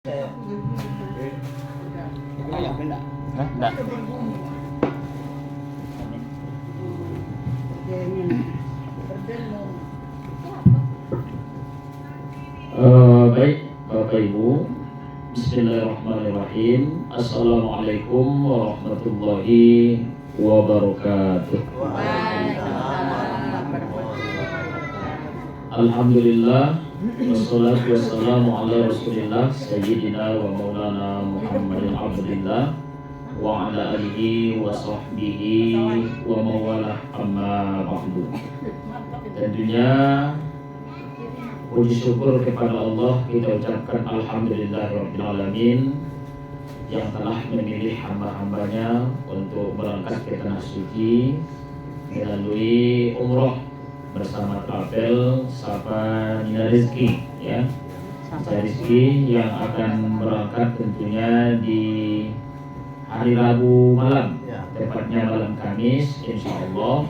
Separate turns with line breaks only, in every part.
Hah? Enggak. Baik, Bapak Ibu. Bismillahirrahmanirrahim. Assalamualaikum warahmatullahi wabarakatuh. Alhamdulillah, wassalatu wassalamu ala rasulillah sayyidina wa maulana Muhammadin abdillah wa ala alihi wa sahbihi wa mawalah amma ba'du. Tentunya puji syukur kepada Allah kita ucapkan alhamdulillahirabbil alamin yang telah memilih hamba-hambanya untuk berangkat ke tanah suci melalui umroh bersama travel Sapa Nina Rizki, ya. Saya Rizki yang akan berangkat tentunya di hari Rabu malam, tepatnya malam Kamis, insya Allah.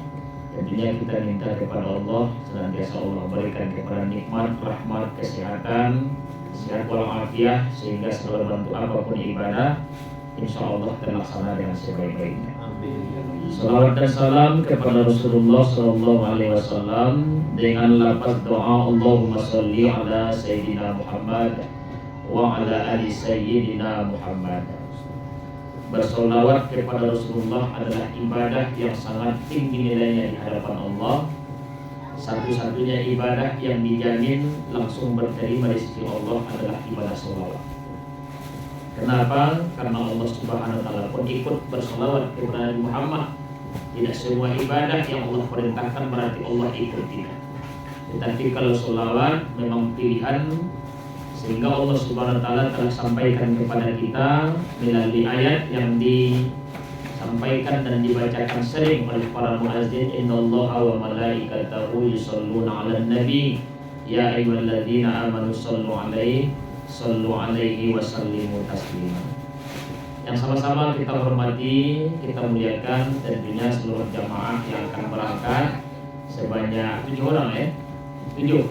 Tentunya kita minta kepada Allah senantiasa Allah berikan kepada nikmat, rahmat, kesehatan, sehat walafiat sehingga selalu bantu apapun ibadah insya Allah terlaksana dengan sebaik-baiknya. Salawat dan salam kepada Rasulullah Sallallahu Alaihi Wasallam dengan lafaz doa Allahumma salli ala Sayyidina Muhammad wa ala ali Sayyidina Muhammad. Bersolawat kepada Rasulullah adalah ibadah yang sangat tinggi nilainya di hadapan Allah. Satu-satunya ibadah yang dijamin langsung berterima di sisi Allah adalah ibadah solawat. Kenapa? Karena Allah Subhanahu wa Ta'ala pun ikut bersolawat kepada Nabi Muhammad. Tidak semua ibadah yang Allah perintahkan berarti Allah ikut, tidak. Tetapi kalau solawat memang pilihan, sehingga Allah Subhanahu wa Ta'ala telah sampaikan kepada kita melalui ayat yang disampaikan dan dibacakan sering oleh para muazzin, innallaha wa malaikatahu yusholluna 'alan nabi ya ayyuhalladzina amanu shollu 'alaihi wa sallimu taslima. Yang sama-sama kita hormati, kita muliakan tentunya seluruh jamaah yang akan berangkat sebanyak 7 orang, ya. 7.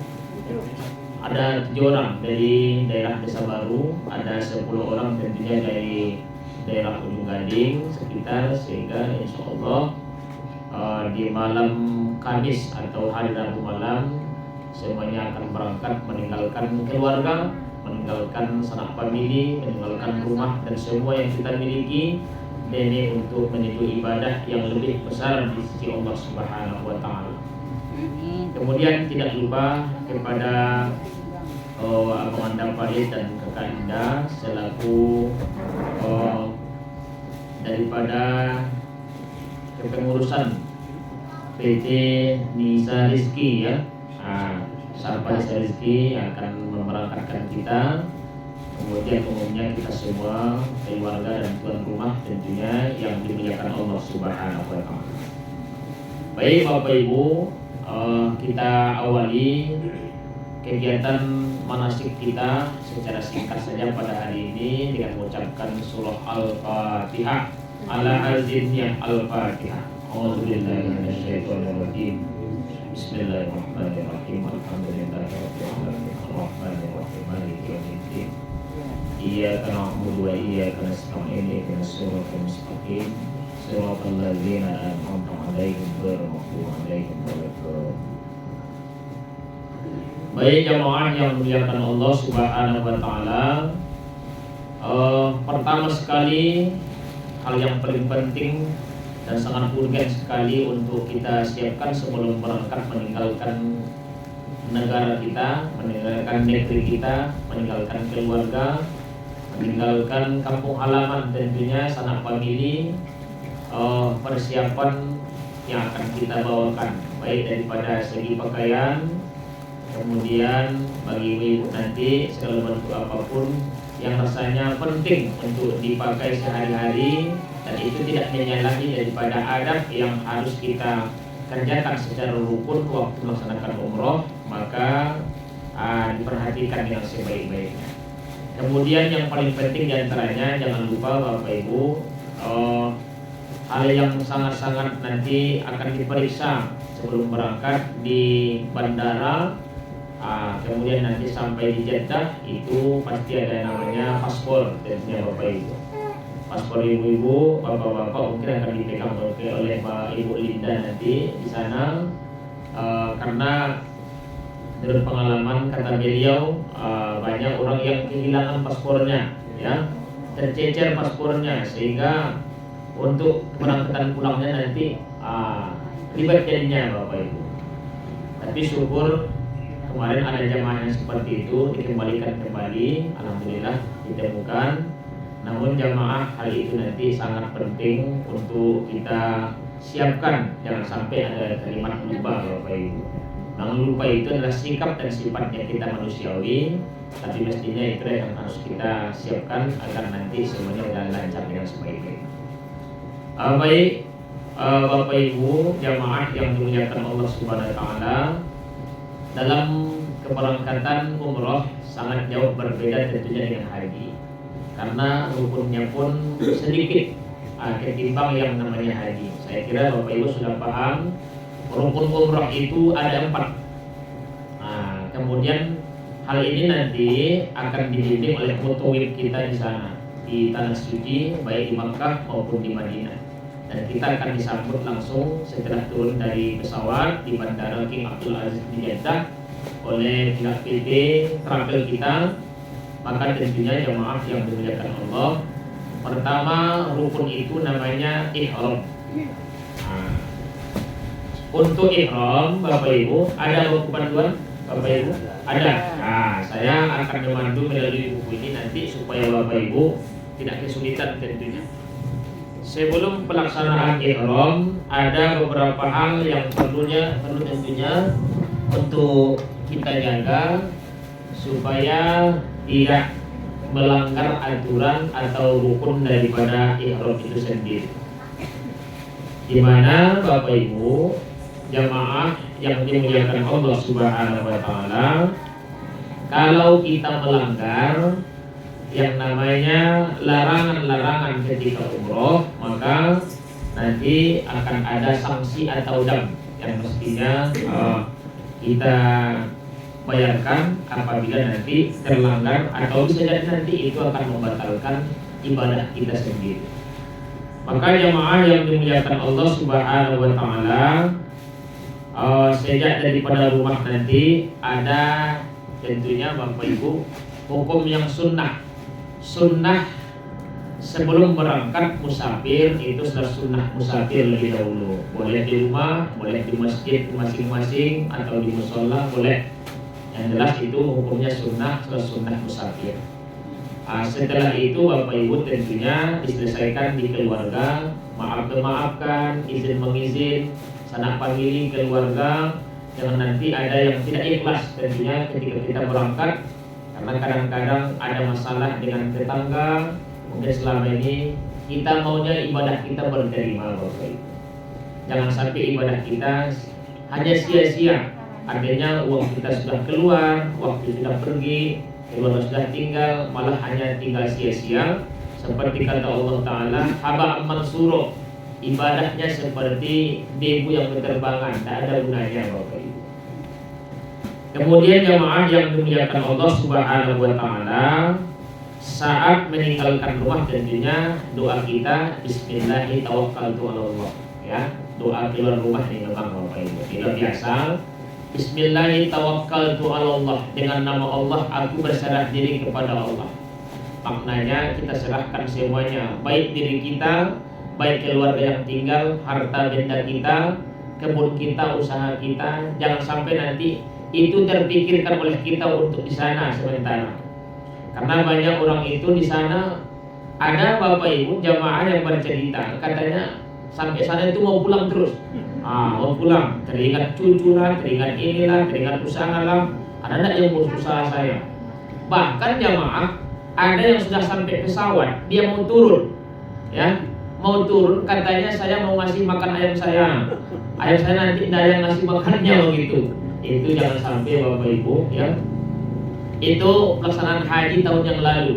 Ada 7 orang dari daerah Desa Baru, ada 10 orang tentunya dari daerah Ujung Gading sekitar, sehingga insya Allah di malam Kamis atau hari Rabu malam semuanya akan berangkat meninggalkan keluarga, meninggalkan sanak famili, meninggalkan rumah dan semua yang kita miliki demi untuk menuju ibadah yang lebih besar di sisi Allah Subhanahu wa Ta'ala. Kemudian tidak lupa kepada Abang Anda Farid dan Kakak Indah selaku daripada kepengurusan PT Nisa Rizki, ya. Sapa Nisa Rizki akan memberangkatkan kita. Kemudian umumnya kita semua keluarga dan tuan rumah tentunya yang dimuliakan Allah Subhanahu wa Ta'ala. Baik Bapak Ibu, kita awali kegiatan manasik kita secara singkat saja pada hari ini dengan mengucapkan surah Al-Fatihah ala azinnya Al-Fatihah. A'udzubillahi minasyaitonirrajim. Bismillahirrahmanirrahim. Alhamdulillahirabbil alamin. Arrahmanirrahim. Maliki yaumiddin. Iyyaka na'budu wa iyyaka nasta'in. Ihdinas siratal mustaqim. Siratal ladzina an'amta 'alaihim ghairil maghdubi 'alaihim waladdallin. Baik jamaah yang dimuliakan Allah Subhanahu wa Ta'ala, pertama sekali hal yang paling penting dan sangat urgen sekali untuk kita siapkan sebelum berangkat meninggalkan negara kita, meninggalkan negeri kita, meninggalkan keluarga, meninggalkan kampung halaman tentunya sanak famili, persiapan yang akan kita bawakan baik daripada segi pakaian, kemudian bagi ibu nanti segala bentuk apapun yang rasanya penting untuk dipakai sehari-hari dan itu tidak menyalahi daripada adab yang harus kita kerjakan secara rukun waktu melaksanakan umroh, maka diperhatikan dengan sebaik-baiknya. Kemudian yang paling penting diantaranya jangan lupa Bapak Ibu, hal yang sangat-sangat nanti akan diperiksa sebelum berangkat di bandara Kemudian nanti sampai di Jeddah itu pasti ada namanya paspor tentunya Bapak Ibu. Paspor ibu-ibu, bapak-bapak mungkin akan dipegang oleh Pak Ibu Linda nanti di sana, karena menurut pengalaman kata beliau banyak orang yang kehilangan paspornya, ya, tercecer paspornya, sehingga untuk keberangkatan pulangnya nanti ribet jadinya Bapak Ibu. Tapi syukur kemarin ada jamaah yang seperti itu dikembalikan kembali, alhamdulillah ditemukan. Namun jamaah hal itu nanti sangat penting untuk kita siapkan, jangan sampai ada kalimat lupa Bapak Ibu. Nah, lupa itu adalah sikap dan sifatnya kita manusiawi, tapi mestinya itu yang harus kita siapkan agar nanti semuanya berjalan lancar dengan sebaik-baiknya. Baik, Bapak Ibu jamaah yang dimuliakan Allah Subhanahu wa taala, dalam keberangkatan umroh sangat jauh berbeda tentunya dengan haji, karena rukunnya pun sedikit ketimbang yang namanya haji. Saya kira Bapak Ibu sudah paham, rukun umroh itu ada 4. Kemudian hal ini nanti akan dibimbing oleh mutawif kita di sana, di tanah suci, baik di Makkah maupun di Madinah. Dan kita akan disambut langsung setelah turun dari pesawat di Bandara King Abdul Aziz di Jeddah oleh pihak PT travel kita. Maka tentunya jemaah yang dimuliakan Allah, pertama rukun itu namanya ihram. Untuk ihram Bapak Ibu ada buku panduan Bapak Ibu? Ada. Saya akan memandu melalui buku ini nanti supaya Bapak Ibu tidak kesulitan tentunya. Sebelum pelaksanaan ihram ada beberapa hal yang perlu tentunya untuk kita jaga supaya tidak melanggar aturan atau rukun daripada ihram itu sendiri. Di mana Bapak Ibu jamaah yang dimuliakan Allah Subhanahu wa taala, kalau kita melanggar yang namanya larangan-larangan ketika umroh, maka nanti akan ada sanksi atau dam yang mestinya kita bayarkan apabila nanti terlanggar, atau bisa jadi nanti itu akan membatalkan ibadah kita sendiri. Maka jamaah yang dimuliakan Allah Subhanahu wa taala, sejak daripada rumah nanti ada tentunya Bapak Ibu hukum yang sunnah. Sunnah sebelum berangkat musafir itu sudah sunnah musafir lebih dahulu. Boleh di rumah, boleh di masjid masing-masing, atau di musola boleh. Yang jelas itu hukumnya sunnah musafir. Setelah itu Bapak Ibu tentunya diselesaikan di keluarga, maafkan, izin mengizin, sanak famili keluarga. Jangan nanti ada yang tidak ikhlas tentunya ketika kita berangkat, karena kadang-kadang ada masalah dengan tetangga. Mungkin selama ini kita maunya ibadah kita berterima Bapak Ibu. Jangan sampai ibadah kita hanya sia-sia. Artinya uang kita sudah keluar, waktu sudah pergi, keluarga sudah tinggal, malah hanya tinggal sia-sia. Seperti kata Allah Ta'ala, haba mansuro, ibadahnya seperti debu yang berterbangan, tak ada gunanya Bapak Ibu. Kemudian jamaah yang dimuliakan Allah Subhanahu wa taala, saat meninggalkan rumah tentunya doa kita bismillahi tawakkaltu 'alallah, ya. Doa keluar rumah ini memang Bapak Ibu tidak biasa. Bismillahi tawakkaltu 'alallah, dengan nama Allah aku berserah diri kepada Allah. Maknanya kita serahkan semuanya, baik diri kita, baik keluarga yang tinggal, harta benda kita, kebun kita, usaha kita. Jangan sampai nanti itu terpikirkan oleh kita untuk di sana sementara. Karena banyak orang itu di sana, ada Bapak Ibu jamaah yang bercerita, katanya sampai sana itu mau pulang terus. Mau pulang, teringat cucu lah, teringat inilah, teringat usaha lah. Ada yang ngurus usaha saya. Bahkan jamaah ada yang sudah sampai pesawat, dia mau turun, ya, mau turun, katanya saya mau ngasih makan ayam saya nanti tidak ada yang ngasih makannya begitu. Itu jangan sampai Bapak Ibu, ya. Itu pelaksanaan haji tahun yang lalu.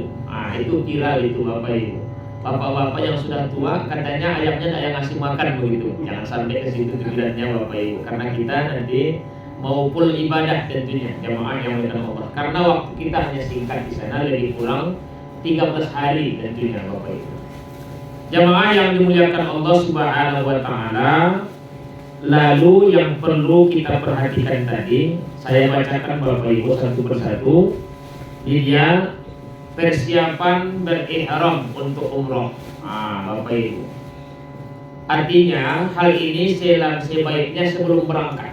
Itu viral itu Bapak Ibu. Bapak-bapak yang sudah tua katanya ayamnya tidak yang ngasih makan begitu. Jangan sampai ke situ pikirannya Bapak Ibu, karena kita nanti maupun ibadah tentunya jamaah yang dimuliakan Allah. Karena waktu kita hanya singkat di sana, lebih kurang 13 hari tentunya Bapak Ibu. Jamaah yang dimuliakan Allah Subhanahu wa taala, lalu yang perlu kita perhatikan tadi, saya bacakan Bapak Ibu satu persatu. Ini dia persiapan berihram untuk umroh. Bapak Ibu. Artinya hal ini sebaiknya sebelum berangkat.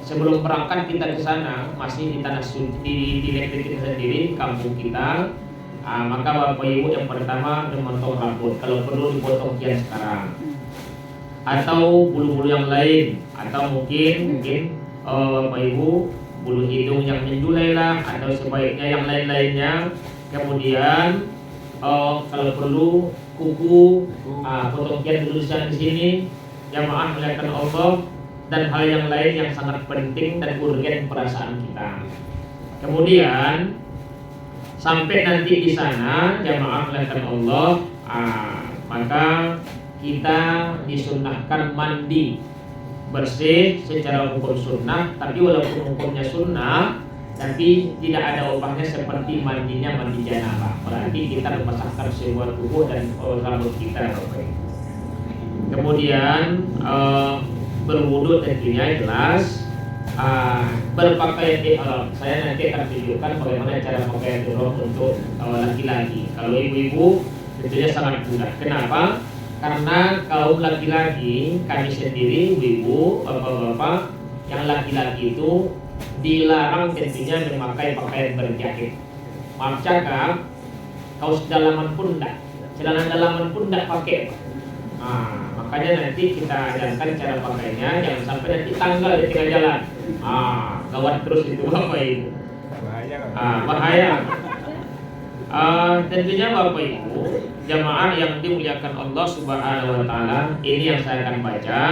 Sebelum berangkat kita ke sana masih di tanah suci di negeri kita sendiri, kampung kita. Maka Bapak Ibu yang pertama memotong rambut, kalau perlu dipotong kian sekarang. Atau bulu-bulu yang lain, atau mungkin Bapak Ibu bulu hidung yang menjulai lah, atau sebaiknya yang lain-lainnya. Kemudian kalau perlu kuku, potong kian dulu di sini. Jamaah melihatkan Allah dan hal yang lain yang sangat penting dan urgen perasaan kita. Kemudian sampai nanti di sana jamaah melihatkan Allah, maka kita disunnahkan mandi bersih secara hukum sunnah. Tapi walaupun hukumnya sunnah, tapi tidak ada upahnya seperti mandinya mandi janabah. Berarti kita memasakkan sebuah tubuh dan rambut kita. Kemudian berwudu tentunya jelas, berpakaian ihram. Saya nanti akan tunjukkan bagaimana cara pakaian ihram untuk laki-laki. Kalau ibu-ibu tentunya sangat mudah. Kenapa? Karena kaum laki-laki, kami sendiri, ibu, bapak-bapak yang laki-laki itu dilarang tentunya memakai pakaian berjahit. Maaf cakap, kaos dalaman pun enggak, celana dalaman pun enggak pakai. Makanya nanti kita ajarkan cara pakainya, jangan sampai nanti tanggal di tengah jalan. Gawat terus itu Bapak Ibu. Bahaya. Tentunya Bapak Ibu, jamaah yang dimuliakan Allah Subhanahu wa taala, ini yang saya akan baca.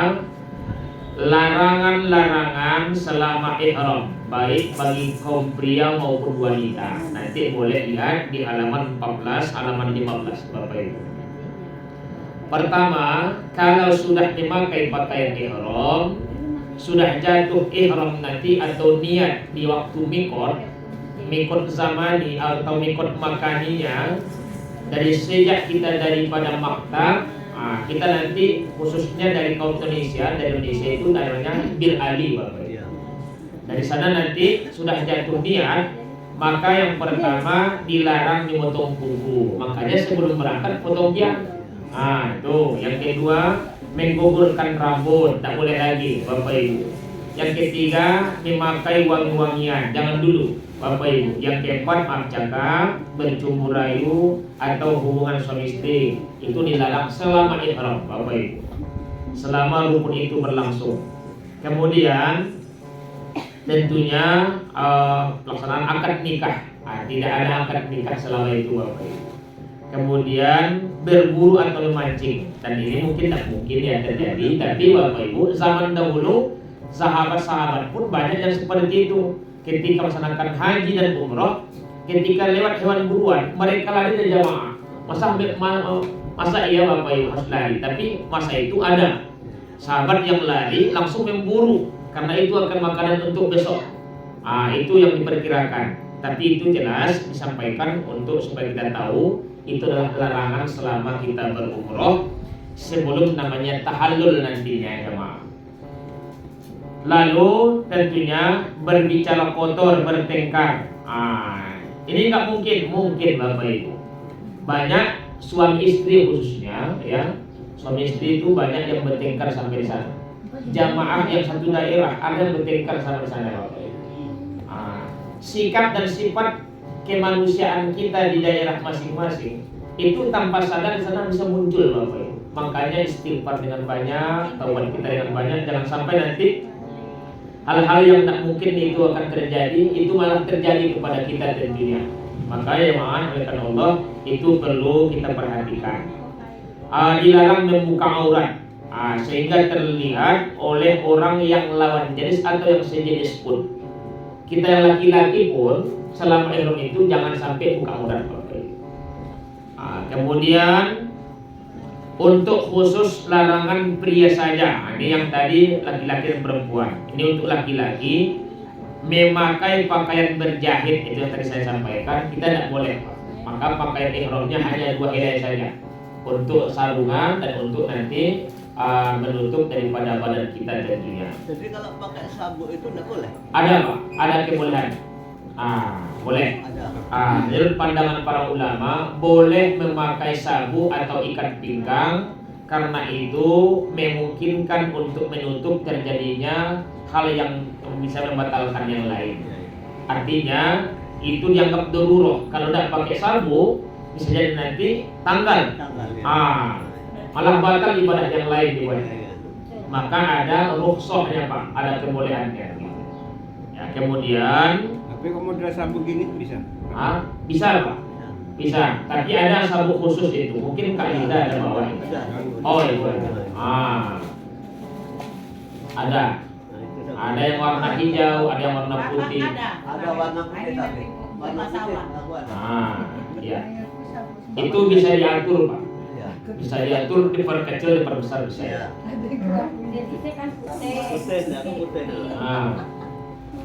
Larangan-larangan selama ihram, baik bagi kaum pria maupun wanita. Nanti boleh lihat di halaman 14, halaman 15 Bapak Ibu. Pertama, kalau sudah memakai pakaian ihram, sudah jatuh ihram nanti atau niat di waktu mikot zamani atau mikot makaninya, dari sejak kita daripada maktab, kita nanti khususnya dari kaum Indonesia, itu namanya Bir Ali Bapak. Dari sana nanti sudah jatuh niat, maka yang pertama dilarang memotong kuku. Makanya sebelum berangkat potong kian. Itu. Yang kedua, menggugurkan rambut, tak boleh lagi Bapak Ibu. Yang ketiga, memakai wangi-wangian, jangan dulu Bapak Ibu. Yang keempat, maaf cakap, bercumbu rayu atau hubungan suami istri itu dilarang selama ihram Bapak Ibu, selama rukun itu berlangsung. Kemudian tentunya pelaksanaan akad nikah, tidak ada akad nikah selama itu Bapak Ibu. Kemudian berburu atau memancing, dan ini mungkin tak mungkin ya terjadi, tapi Bapak Ibu zaman dahulu sahabat-sahabat pun banyak yang seperti itu. Ketika melaksanakan haji dan umroh, ketika lewat hewan buruan, mereka lari dari jamaah. Masa iya Bapak Ibu harus lari? Tapi masa itu ada sahabat yang lari langsung memburu, karena itu akan makanan untuk besok. Itu yang diperkirakan. Tapi itu jelas disampaikan untuk supaya kita tahu itu adalah larangan selama kita berumroh sebelum namanya tahallul nantinya jemaah. Lalu tentunya berbicara kotor, bertengkar. Ini nggak mungkin Bapak Ibu. Banyak suami istri khususnya ya, suami istri itu banyak yang bertengkar sampai di sana. Jamaah yang satu daerah ada yang bertengkar sampai sana Bapak Ibu. Sikap dan sifat kemanusiaan kita di daerah masing-masing itu tanpa sadar di sana bisa muncul Bapak Ibu. Makanya istighfar dengan banyak, taubat kita dengan banyak, jangan sampai nanti hal-hal yang tak mungkin itu akan terjadi, itu malah terjadi kepada kita tentunya. Makanya jemaah oleh Allah itu perlu kita perhatikan. Dilarang membuka aurat, sehingga terlihat oleh orang yang lawan jenis atau yang sejenis pun. Kita yang laki-laki pun selama ihram itu jangan sampai buka aurat Bapak Ibu. Kemudian untuk khusus larangan pria saja. Ini yang tadi laki-laki dan perempuan. Ini untuk laki-laki. memakai pakaian berjahit, itu yang tadi saya sampaikan, kita tidak boleh. Maka pakaian ihramnya hanya 2 helai saja, untuk sarungan dan untuk nanti menutup daripada badan kita tentunya.
Jadi kalau pakai sabuk itu tidak boleh?
Ada Pak, ada kebolehan. Boleh. Menurut pandangan para ulama, boleh memakai sabuk atau ikat pinggang karena itu memungkinkan untuk menutup terjadinya hal yang bisa membatalkan yang lain. Artinya itu dianggap darurat. Kalau tidak pakai sabuk bisa jadi nanti tanggal. Malah batal ibadah yang lain dibuat. Maka ada rukhsahnya Pak, ada kebolehannya. Ya, kemudian
Tapi kalau model sabuk gini bisa?
bisa Pak, bisa. Tapi ada sabuk khusus itu. Mungkin Kak Linda ada bawa itu. Oh itu ada. Ada yang warna hijau, ada yang warna putih.
Ada warna putih tapi warna putih aku ada.
Iya. Itu bisa diatur Pak. Bisa diatur, diperkecil, diperbesar bisa.
Iya. Putih, aku putih.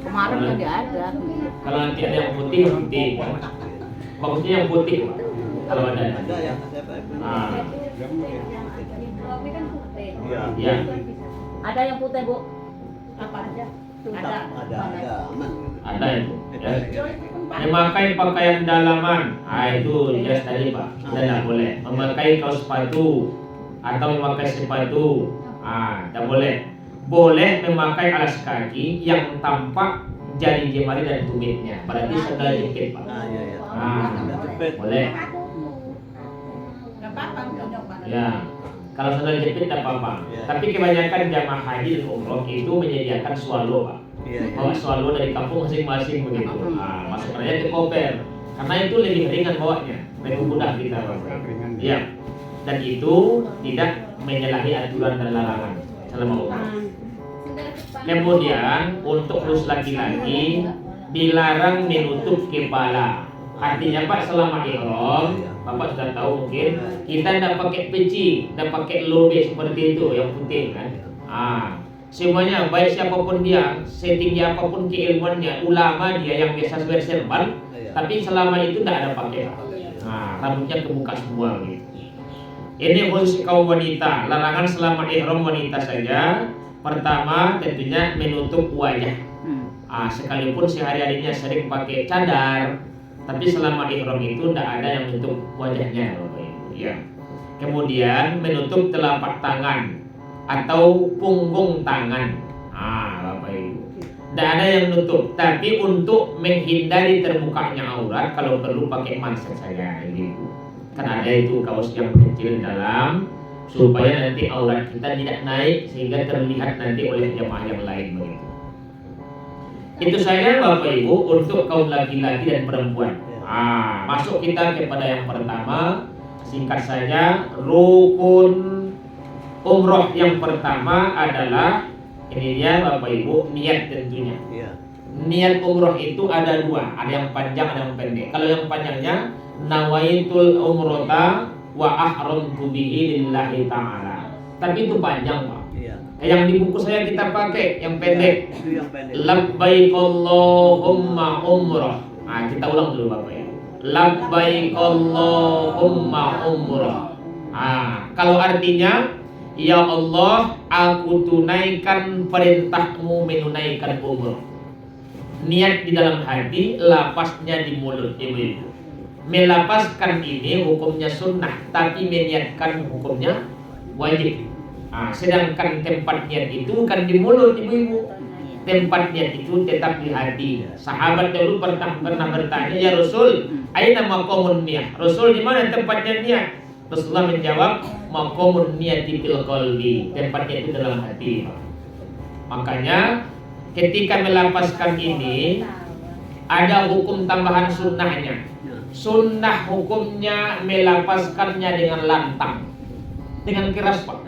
Kemarin tadi ada.
Kalau nanti ada yang putih, putih. Bagusnya yang putih Pak. Kalau ada.
Ada yang saya pakai.
Iya.
Ada yang putih Bu.
Apa aja?
Ada aman.
Ada itu. Ya. Memakai pakaian dalaman, itu jelas tadi Pak. Kita tidak boleh. Memakai kaos sepatu atau memakai sepatu, tidak boleh. Boleh memakai alas kaki yang tampak jari jemari dan tumitnya. Berarti sandal jepit Pak.
Iya.
Boleh.
Nggak apa-apa, udah nyoba.
Ya. Kalau sandal jepit tidak apa-apa.
Ya.
Tapi kebanyakan jamaah haji dan umroh itu menyediakan swallow Pak.
Iya.
Bawa swallow dari kampung masing-masing begitu. Masukkan aja ke koper. Karena itu lebih ringan bawanya, lebih mudah kita bawa. Iya. Dan itu tidak menyalahi aturan dan larangan selama umroh. Kemudian untuk khusus laki-laki dilarang menutup kepala. Artinya Pak, selama ihram, Bapak sudah tahu mungkin kita tidak pakai peci, tidak pakai lobe seperti itu yang putih kan. Semuanya baik siapapun dia, setinggi apapun keilmuannya, ulama dia yang biasa berserban, tapi selama itu tidak ada pakai. Rambutnya kebuka semua gitu. Ini khusus kaum wanita, larangan selama ihram wanita saja. Pertama tentunya menutup wajah. Sekalipun sehari-harinya sering pakai cadar, tapi selama ihram itu tidak ada yang menutup wajahnya Bapak Ibu. Ya. Kemudian menutup telapak tangan atau punggung tangan. Bapak Ibu. Tidak ada yang menutup, tapi untuk menghindari terbukanya aurat kalau perlu pakai masker saja gitu. Kan ada itu kaos yang kecil dalam supaya nanti aurat kita tidak naik sehingga terlihat nanti oleh jamaah yang lain begitu. Itu saja Bapak Ibu untuk kaum laki-laki dan perempuan. Masuk kita kepada yang pertama. Singkat saja, rukun umroh yang pertama adalah ini dia Bapak Ibu, niat tentunya. Niat umroh itu ada 2, ada yang panjang, ada yang pendek. Kalau yang panjangnya nawaitul umrota wa ahramtu bihi lillahi ta'ala. Tapi itu panjang Pak. Yang di buku saya kita pakai yang pendek. Labbaik Allahumma umrah. Kita ulang dulu Bapak ya. Labbaik Allahumma umrah. Kalau artinya, ya Allah, aku tunaikan perintahmu menunaikan umrah. Niat di dalam hati, lapasnya di mulut ibu-ibu. Melapaskan ini hukumnya sunnah, tapi meniatkan hukumnya wajib. Sedangkan tempat niat itu bukan di mulut ibu-ibu. Tempat niat itu tetap di hati. Sahabat dulu pernah bertanya, ya Rasul, aina maqamun niat? Rasul, di mana tempatnya niat? Rasulullah menjawab, maqamun niyati fil qalbi. Tempatnya itu dalam hati. Makanya ketika melapaskan ini ada hukum tambahan sunnahnya. Sunnah hukumnya melapaskannya dengan lantang, dengan keras Pak.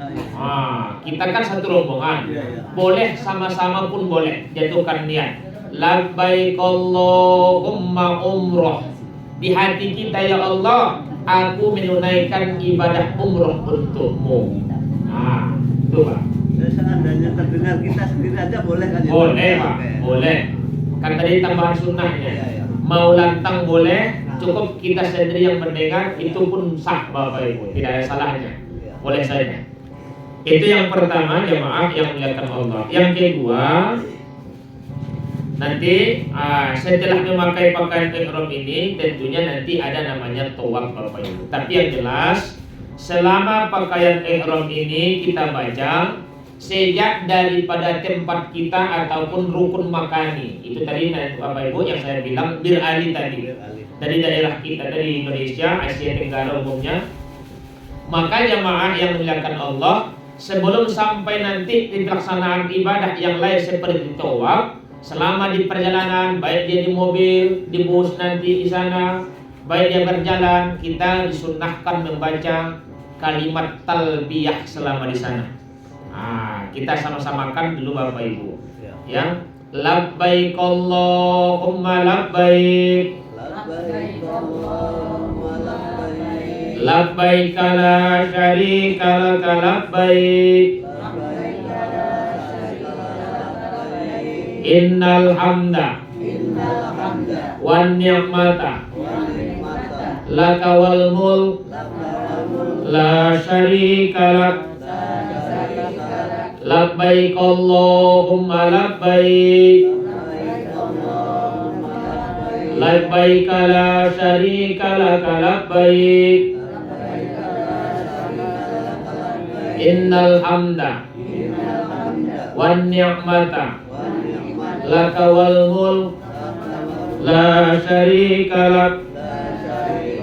Kita kan satu rombongan, boleh sama-sama pun boleh jatuhkan niat. Labbaik Allahumma umrah. Di hati kita, ya Allah, aku menunaikan ibadah umrah untukmu. Itu Pak.
Seandainya terdengar kita sendiri aja boleh kan?
Boleh Pak, boleh. Kan tadi tambahan sunnahnya.
Iya, iya.
Mau lantang boleh, cukup kita sendiri yang mendengar, itu pun sah Bapak Ibu, tidak ada salahnya.
Iya.
Boleh saja. Itu yang pertama, jemaah yang muliakan Allah. Yang kedua, nanti setelah memakai pakaian ihram ini, tentunya nanti ada namanya tawaf Bapak Ibu. Tapi yang jelas, selama pakaian ihram ini kita baca sejak daripada tempat kita ataupun rukun makani. Itu tadi Bapak Ibu yang saya bilang birali tadi. Dari daerah kita, dari Indonesia, Asia Tenggara umumnya. Maka jemaah yang muliakan Allah, sebelum sampai nanti di pelaksanaan ibadah yang lain seperti tawaf, selama di perjalanan, baik dia di mobil, di bus nanti di sana, baik dia berjalan, kita disunnahkan membaca kalimat talbiyah selama di sana. Kita sama-samakan dulu Bapak Ibu. Ya, labbaik Allahumma labbaik,
Labbaik Allahumma labbaik,
labbaik la syarika laka labbaik,
labbaik la syarika laka labbaik,
innal hamda
innal hamda
wan ni'mata
wan ni'mata
laka wal mulk
laka wal mulk
la syarika lak,
la syarika lak,
labbaik Allahumma labbaik,
labbaik Allahumma labbaik,
labbaik la syarika laka labbaik,
labbaik la syarika laka labbaik,
innal hamda
innal hamda
wan ni'mata
wan ni'mata
laka wal mulk
laka wal mulk
la syarika lak,
la syarika lak,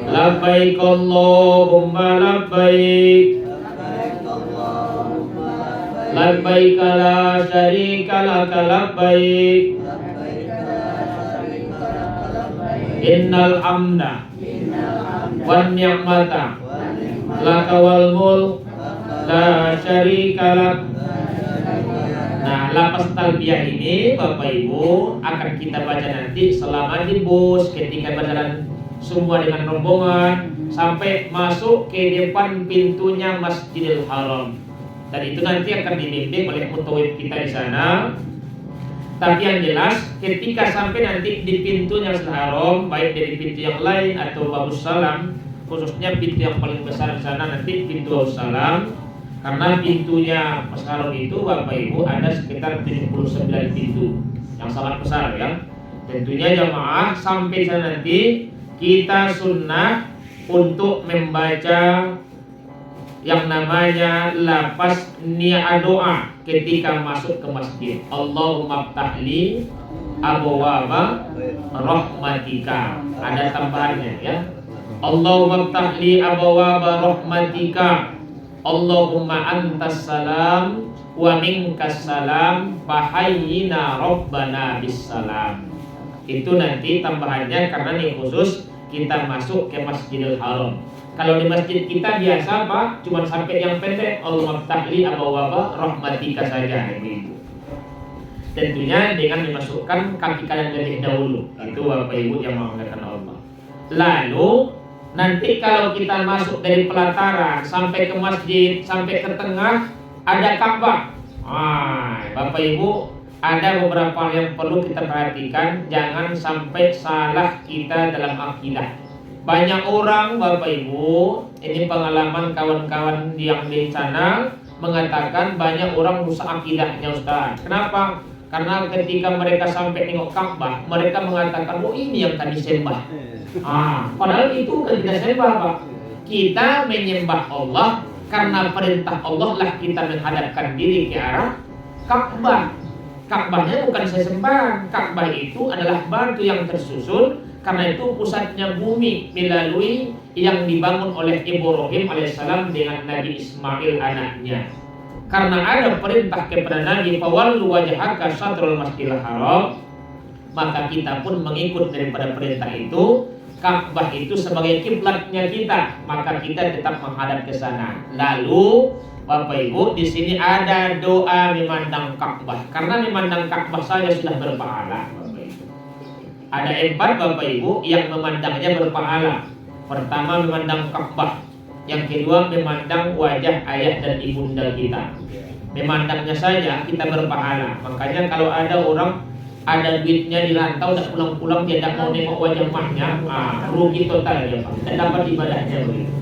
labbaik Allahumma labbaik,
labbaik Allahumma labbaik,
labbaik la syarika laka labbaik,
labbaik la syarika laka labbaik,
innal hamda
innal hamda
wan ni'mata
wan ni'mata
laka wal mulk
laka
la syarika lak.
la syarika lak.
Nah, lapas talbiyah ini Bapak Ibu akan kita baca nanti selama di bus, ketika berjalan semua dengan rombongan sampai masuk ke depan pintunya Masjidil Haram. Dan itu nanti akan dibimbing oleh mutawif kita di sana. Tapi yang jelas ketika sampai nanti di pintunya Masjidil Haram, baik dari pintu yang lain atau Babus Salam, khususnya pintu yang paling besar di sana nanti pintu Babus Salam. Karena pintunya Masjidil Haram itu Bapak Ibu ada sekitar 79 pintu yang sangat besar ya. Tentunya jamaah sampai sana nanti kita sunnah untuk membaca yang namanya lapas niat doa ketika masuk ke masjid. Allahumma ftahli abwaaba rahmatika. Ada tambahannya ya. Allahumma ftahli abwaaba rahmatika. Allahumma antas salam wa minkas salam fahayyina rabbana bis salam. Itu nanti tambahannya karena ini khusus kita masuk ke Masjidil Haram. Kalau di masjid kita biasa Pak, cuma sampai yang pendek Allahumma ftahli abwaaba rahmatika saja Ibu. Tentunya dengan dimasukkan kaki kanan lebih dahulu. Itu Bapak Ibu yang menggunakan Allah. Lalu nanti kalau kita masuk dari pelataran sampai ke masjid, sampai ke tengah ada Ka'bah. Bapak Ibu, ada beberapa yang perlu kita perhatikan, jangan sampai salah kita dalam akidah. Banyak orang Bapak Ibu, ini pengalaman kawan-kawan yang di sana mengatakan banyak orang rusak akidahnya Ustaz. Kenapa? Karena ketika mereka sampai tengok Ka'bah, mereka mengatakan, oh ini yang kami sembah. Padahal itu bukan kita sembah Pak. Kita menyembah Allah karena perintah Allah lah kita menghadapkan diri ke arah Ka'bah. Ka'bahnya bukan sesembahan. Ka'bah itu adalah batu yang tersusun karena itu pusatnya bumi melalui yang dibangun oleh Ibrahim alaihissalam dengan Nabi Ismail anaknya. Karena ada perintah kepada Nabi fawallu wajhaka syatrul masjidil haram, maka kita pun mengikut daripada perintah itu. Ka'bah itu sebagai kiblatnya kita, maka kita tetap menghadap ke sana. Lalu Bapak Ibu, di sini ada doa memandang Ka'bah. Karena memandang Ka'bah saja sudah berpahala, Bapak Ibu. Ada 4 Bapak Ibu yang memandangnya berpahala. Pertama memandang Ka'bah, yang kedua memandang wajah ayah dan ibunda kita. Memandangnya saja kita berpahala. Makanya kalau ada orang ada duitnya di rantau, tak pulang-pulang dia tak mau nengok wajah mahnya, rugi total dia Pak, tak dapat ibadahnya begitu.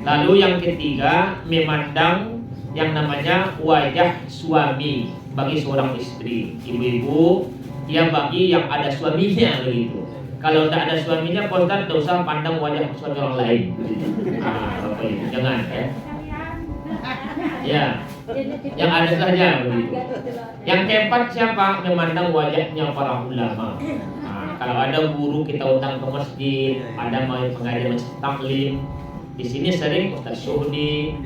Lalu yang ketiga, memandang yang namanya wajah suami bagi seorang istri. Ibu-ibu, dia bagi yang ada suaminya begitu. Kalau tidak ada suaminya, kontak tidak usah pandang wajah suami orang lain. Bapak Ibu, jangan ya. Ya, yang ada saja begitu. Yang keempat siapa? Memandang wajahnya para ulama. Kalau ada guru kita undang ke masjid, ada mau pengajian masjid taklim. Di sini sering Ustaz Syuhdi,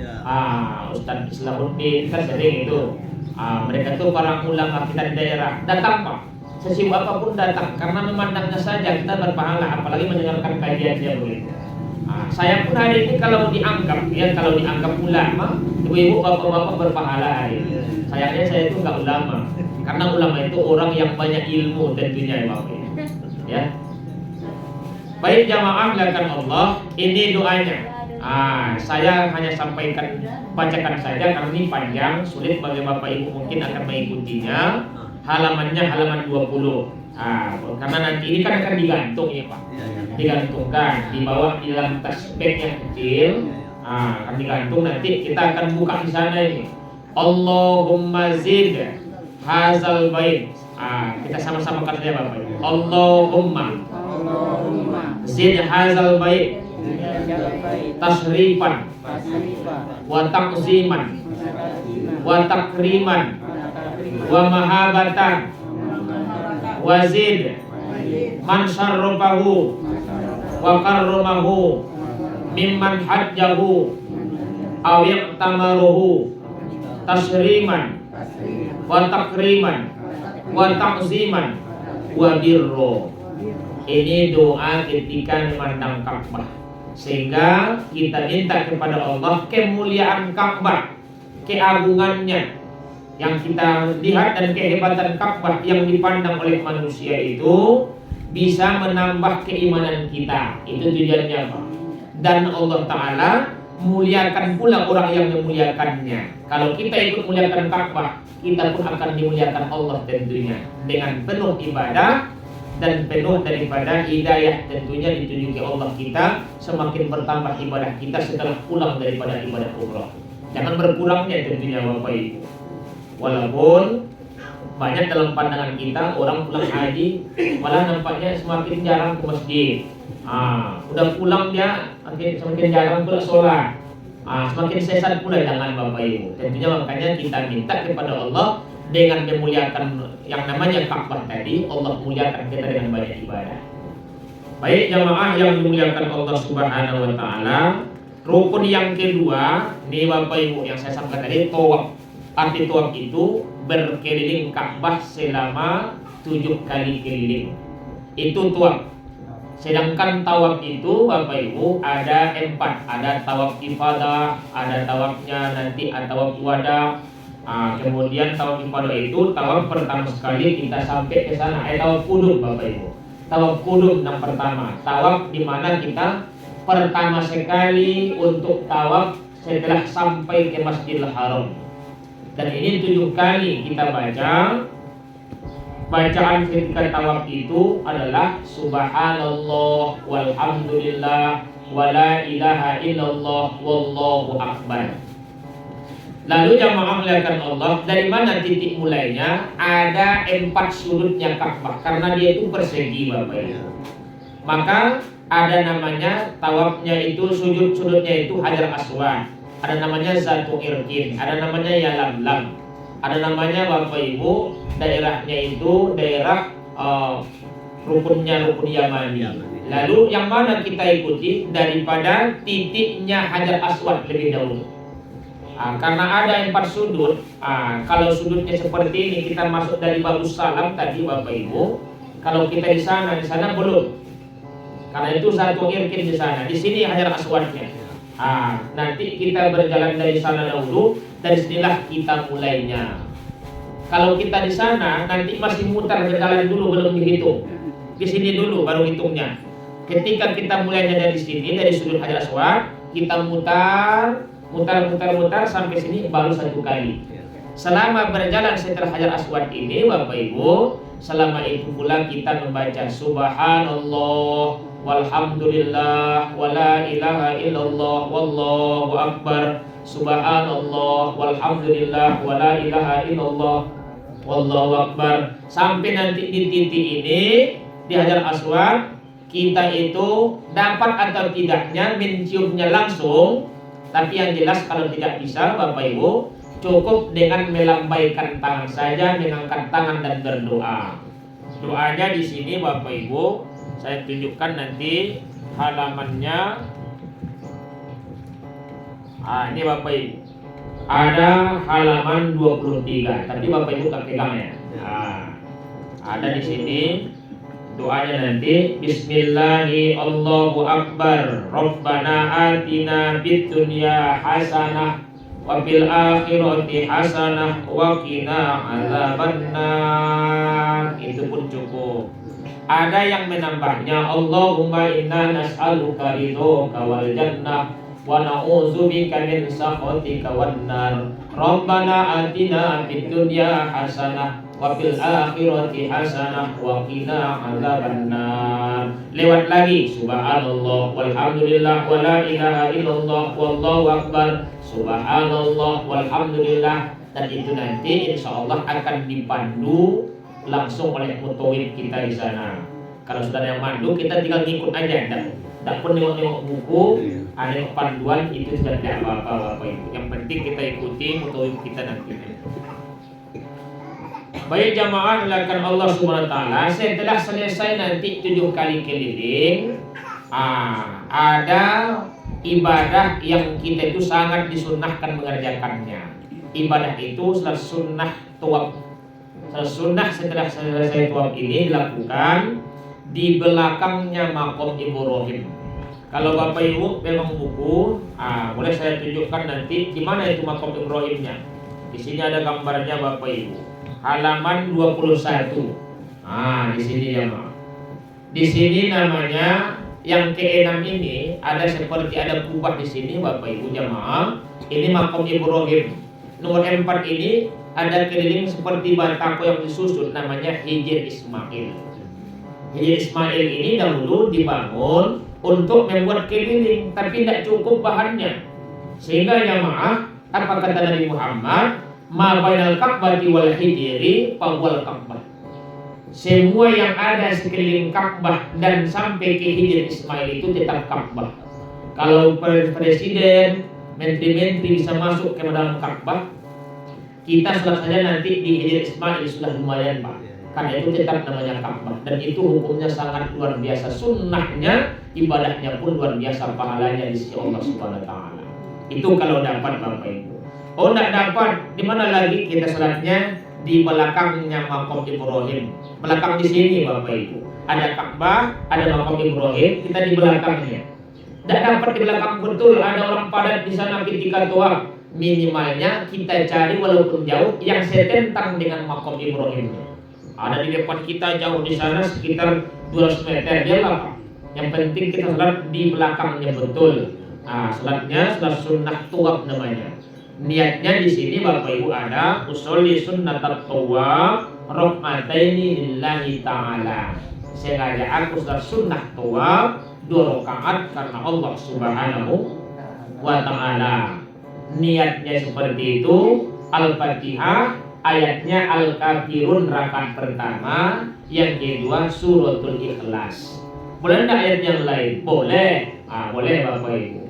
Ustaz Islamuddin, kan sering itu. Mereka itu para ulama kita di daerah. Datang Pak, sesibuk apapun datang, karena memandangnya saja kita berpahala, apalagi mendengarkan kajiannya begitu. Saya pun hari ini kalau dianggap ulama, ibu-ibu, bapak-bapak berpahala hari ini. Sayangnya saya itu nggak ulama, karena ulama itu orang yang banyak ilmu tentunya ya Bapak Ibu. Ya. Baik jamaah lakukan Allah, ini doanya. Saya hanya bacakan saja karena ini panjang, sulit bagi Bapak Ibu mungkin akan mengikutinya. Halamannya halaman 20. Karena nanti ini kan akan digantung ya Pak, digantungkan, dibawa di dalam tas bag yang kecil, akan digantung, nanti kita akan buka di sana ini. Allahumma zid hazal bait. Kita sama-sama kata ya Bapak. Allahumma zid hazal bait tasrifan wa taqsiman wa takriman wa mahabatan wazid man syarrafahu wa karramahu mimman hajjahu aw yaqtamaruhu tasriman wa takriman wa taqziman wa birro. Ini doa ketika memandang Ka'bah, sehingga kita minta kepada Allah kemuliaan Ka'bah, keagungannya yang kita lihat dan kehebatan Ka'bah yang dipandang oleh manusia itu bisa menambah keimanan kita. Itu tujuannya Pak. Dan Allah Ta'ala muliakan pula orang yang memuliakannya. Kalau kita ikut muliakan Ka'bah, kita pun akan dimuliakan Allah tentunya dengan penuh ibadah dan penuh daripada hidayah tentunya ditunjuki Allah kita. Semakin bertambah ibadah kita setelah pulang daripada ibadah umrah. Jangan berkurangnya tentunya Bapak Ibu. Walaupun banyak dalam pandangan kita orang pulang haji malah nampaknya semakin jarang ke masjid. Udah pulang dia semakin jarang pula sholat. Semakin sesat pula, jangan Bapak Ibu. Tentunya makanya kita minta kepada Allah dengan memuliakan yang namanya Ka'bah tadi. Allah muliakan kita dengan banyak ibadah. Baik jamaah yang dimuliakan Allah Subhanahu wa Ta'ala, rukun yang kedua nih Bapak Ibu yang saya sampaikan tadi, tawaf. Arti tawaf itu berkeliling Ka'bah selama 7 kali keliling. Itu tawaf. Sedangkan tawaf itu Bapak Ibu ada 4. Ada tawaf ifadah, ada tawafnya nanti tawaf wada. Kemudian tawaf ifadah itu tawaf pertama sekali kita sampai ke sana. Tawaf qudum Bapak Ibu. Tawaf qudum yang pertama. Tawaf di mana kita pertama sekali untuk tawaf setelah sampai ke Masjidil Haram. Dan ini 7 kali kita baca. Bacaan ketika tawaf itu adalah Subhanallah walhamdulillah wala ilaha illallah wallahu akbar. Lalu jamaah muliakan Allah, dari mana titik mulainya? Ada 4 sudutnya Ka'bah, karena dia itu persegi Bapak Ibu. Maka ada namanya tawafnya itu, sudut-sudutnya itu Hajar Aswad. Ada namanya Zatu Irkin, ada namanya Yalamlam, ada namanya Bapak Ibu daerahnya itu daerah rukun Yamani. Lalu yang mana kita ikuti daripada titiknya Hajar Aswad lebih dahulu. Karena ada 4 sudut. Kalau sudutnya seperti ini kita masuk dari Babus Salam tadi Bapak Ibu. Kalau kita di sana belum. Karena itu Zatu Irkin di sana. Di sini Hajar Aswadnya. Nanti kita berjalan dari sana dahulu, dari sinilah kita mulainya. Kalau kita di sana nanti masih mutar berjalan dulu, belum dihitung. Di sini dulu baru hitungnya. Ketika kita mulainya dari sini, dari sudut Hajar Aswad, kita mutar sampai sini baru 1 kali. Selama berjalan setelah Hajar Aswad ini Bapak Ibu, selama itu pula kita membaca Subhanallah walhamdulillah wala ilaha illallah wallahu akbar. Subhanallah walhamdulillah wala ilaha illallah wallahu akbar. Sampai nanti di titik ini di Hajar Aswad, kita itu dapat atau tidaknya menciumnya langsung. Tapi yang jelas kalau tidak bisa Bapak Ibu, cukup dengan melambaikan tangan saja, mengangkat tangan dan berdoa. Doanya di sini Bapak Ibu, saya tunjukkan nanti halamannya. Ini Bapak Ibu, ada halaman 23, tapi Bapak Ibu tak pegang ya. Ada di sini doanya nanti. Bismillahi Allahu Akbar. Rabbana atina fid dunya hasanah wa fil akhirati hasanah wa qina adzabannar. Itu pun cukup. Ada yang menambahnya, Allahumma inna nas'aluka ridhoka wal jannah wa na'udzubika min sakhatika wan nar. Rabbana atina fid dunya hasanah wa fil akhirati hasanah wa qina adzabannar. Lewat lagi, subhanallah walhamdulillah wala ilaha illallah wallahu akbar. Subhanallah walhamdulillah. Dan itu nanti insyaallah akan dipandu langsung oleh mutawid kita di sana. Kalau sudah yang mandu, kita tinggal ngikut aja, tidak pun nengok-nengok buku, ada panduan, itu sudah tidak apa-apa Bapak Ibu. Yang penting kita ikuti mutawid kita nanti. Baik jamaah dilakukan Allah Subhanahu wa taala, setelah selesai nanti 7 kali keliling, ada ibadah yang kita itu sangat disunnahkan mengerjakannya. Ibadah itu adalah sunnah tawaf. Sunnah setelah selesai tawaf ini dilakukan di belakangnya maqam Ibrahim. Kalau Bapak Ibu memang buku, boleh saya tunjukkan nanti di mana itu maqam Ibrahimnya. Di sini ada gambarnya Bapak Ibu. Halaman 21. Di sini ya, Mak. Di sini namanya yang ke-6 ini ada seperti ada kubah di sini Bapak Ibu jamaah. Ini maqam Ibrahim. Nomor 4 ini ada keliling seperti batako yang disusun, namanya Hijr Ismail. Hijr Ismail ini dahulu dibangun untuk membuat keliling, tapi tidak cukup bahannya. Sehingga jamaah, apa kata Nabi Muhammad? Ma bainal Ka'bati wal hijri fawwal Ka'bah. Semua yang ada sekeliling Ka'bah dan sampai ke Hijr Ismail itu tetap Ka'bah. Kalau presiden, menteri-menteri bisa masuk ke dalam Ka'bah, kita sholat saja nanti di Hijr Ismail sudah lumayan Pak. Karena itu tetap namanya Ka'bah. Dan itu hukumnya sangat luar biasa. Sunnahnya, ibadahnya pun luar biasa, pahalanya di sisi Allah Subhanahu wa taala. Itu kalau dapat Bapak Ibu. Oh tidak dapat, di mana lagi kita sholatnya? Di belakangnya maqam Ibrahim. Belakang di sini Bapak Ibu. Ada Ka'bah, ada maqam Ibrahim, kita di belakangnya. Tidak dapat di belakang betul, ada orang padat di sana ketika tawaf. Minimalnya kita cari walaupun jauh yang setentang dengan maqam Ibrahimnya. Ada di depan kita jauh di sana sekitar 200 meter, dia apa? Yang penting kita sholat di belakangnya betul. Sholatnya sholat sunnah tawaf namanya. Niatnya di sini Bapak Ibu ada usolli sunnatat tawaf rak'ataini lillahi ta'ala. Sengaja aku sholat sunnah tawaf 2 rakaat karena Allah Subhanahu wa taala. Niatnya seperti itu. Al-Fatihah, ayatnya Al-Kafirun rakaat pertama, yang kedua suratul Ikhlas. Boleh tidak ayat yang lain? Boleh. Boleh Bapak Ibu.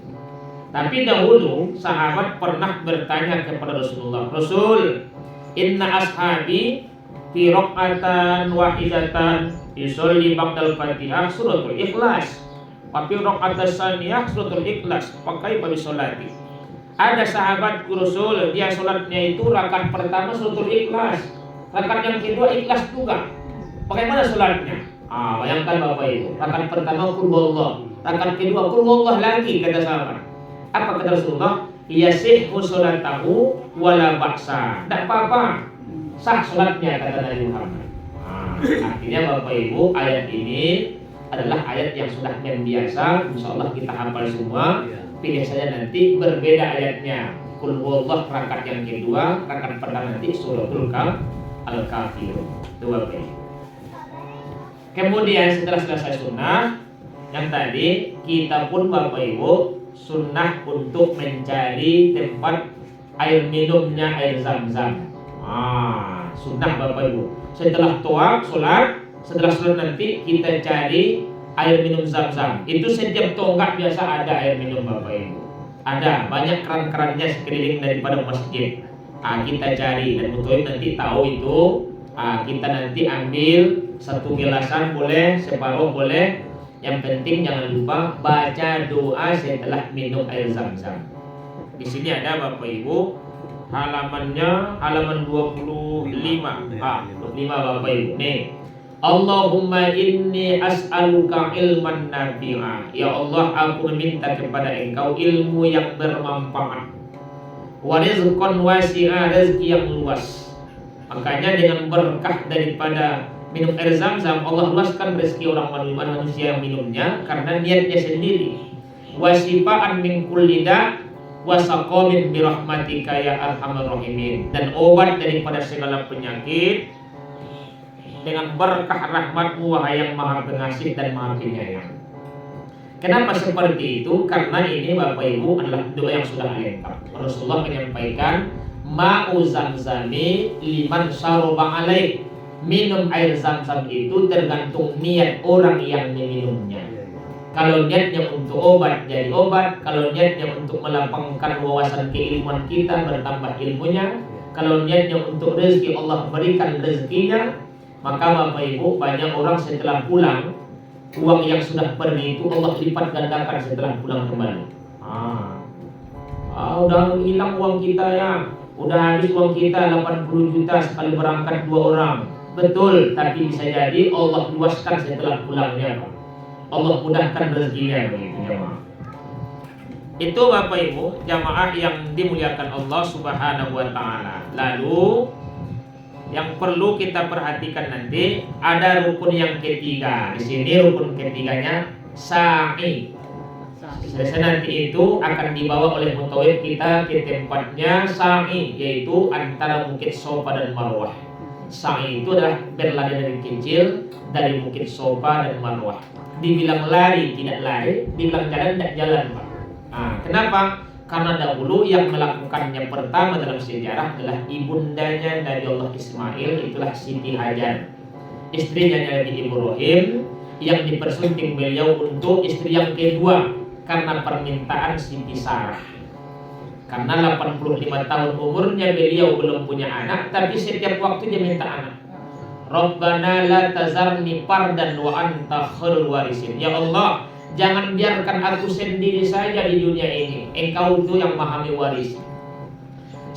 Tapi dahulu sahabat pernah bertanya kepada Rasulullah, Rasul, inna ashabi fi rak'atan wahidatan yusolli ba'dal Fatihah suratul Ikhlas wa fi rak'atas tsaniyah suratul Ikhlas, pakai pada sholati. Ada sahabatku Rasul, dia sholatnya itu rakaat pertama suratul Ikhlas, rakaat yang kedua Ikhlas juga. Bagaimana sholatnya? Bayangkan Bapak Ibu, rakaat pertama qul huwallah, rakaat kedua qul huwallah lagi, kata sahabat. Apa kata Rasulullah? Yasihhu sholatahu wala ba'sa. Tidak apa-apa, sah sholatnya, kata Nabi Muhammad. Artinya Bapak Ibu, ayat ini adalah ayat yang sudah biasa. Insya Allah kita hafal semua. Pilih saja nanti berbeda ayatnya. Qul huwallah rakaat yang kedua, rakaat pertama nanti suratul Al-Kafirun. Itu Bapak Ibu. Kemudian setelah selesai sunnah yang tadi, kita pun Bapak Ibu sunnah untuk mencari tempat air minumnya air Zam-Zam. Sunnah Bapak Ibu. Setelah tawaf sholat, setelah sholat nanti kita cari air minum Zam-Zam. Itu setiap tonggak biasa ada air minum Bapak Ibu. Ada banyak keran-kerannya sekeliling daripada masjid. Kita cari dan betul nanti tahu itu. Kita nanti ambil satu gelasan boleh, separuh boleh. Yang penting jangan lupa baca doa setelah minum air Zam-Zam. Di sini ada Bapak Ibu halamannya, halaman 25. 25 Bapak Ibu. Nih. Allahumma inni as'aluka ilman nafi'a. Ya Allah, aku meminta kepada Engkau ilmu yang bermanfaat. Wa rizqan wasi'a, rezeki yang luas. Makanya dengan berkah daripada minum air Zam-Zam, Allah luaskan rezeki orang manusia yang minumnya karena niatnya sendiri. Wasifaan min kulli da' wasaqamin birahmatika ya arhamar rahimin. Dan obat daripada segala penyakit dengan berkah rahmatmu wahai yang maha pengasih dan maha penyayang. Kenapa seperti itu? Karena ini Bapak Ibu adalah doa yang sudah lengkap. Rasulullah menyampaikan ma'u zamzami liman syaraba alaih. Minum air Zam-Zam itu tergantung niat orang yang meminumnya. Kalau niatnya untuk obat jadi obat, kalau niatnya untuk melapangkan wawasan keilmuan kita bertambah ilmunya, kalau niatnya untuk rezeki Allah berikan rezekinya, maka Bapak Ibu banyak orang setelah pulang uang yang sudah pergi itu Allah lipat gandakan setelah pulang kembali. Udah hilang uang kita ya, udah habis uang kita 80 juta sekali berangkat 2 orang. Betul, tapi bisa jadi Allah luaskan setelah pulangnya, Pak. Allah mudahkan rezekinya begitu jemaah. Itu Bapak Ibu jamaah yang dimuliakan Allah Subhanahu wa taala. Lalu yang perlu kita perhatikan nanti ada rukun yang ketiga. Di sini rukun ketiganya sa'i. Selesai nanti itu akan dibawa oleh mutawif kita ke tempatnya sa'i, yaitu antara Bukit Sofa dan Marwah. Sa'i itu adalah berlari dari kecil dari Bukit Sofa dan Marwah. Dibilang lari tidak lari, dibilang jalan tidak jalan, Pak. Kenapa? Karena dahulu yang melakukannya pertama dalam sejarah adalah ibundanya Nabi Allah Ismail, itulah Siti Hajar, istrinya Nabi Ibrahim, yang dipersunting beliau untuk istri yang kedua karena permintaan Siti Sarah. Karena 85 tahun umurnya beliau belum punya anak, tapi setiap waktu dia minta anak. Rabbana la tazarni fardan wa anta khairul warisin. Ya Allah, jangan biarkan aku sendiri saja di dunia ini. Engkau itu yang maha mewarisi.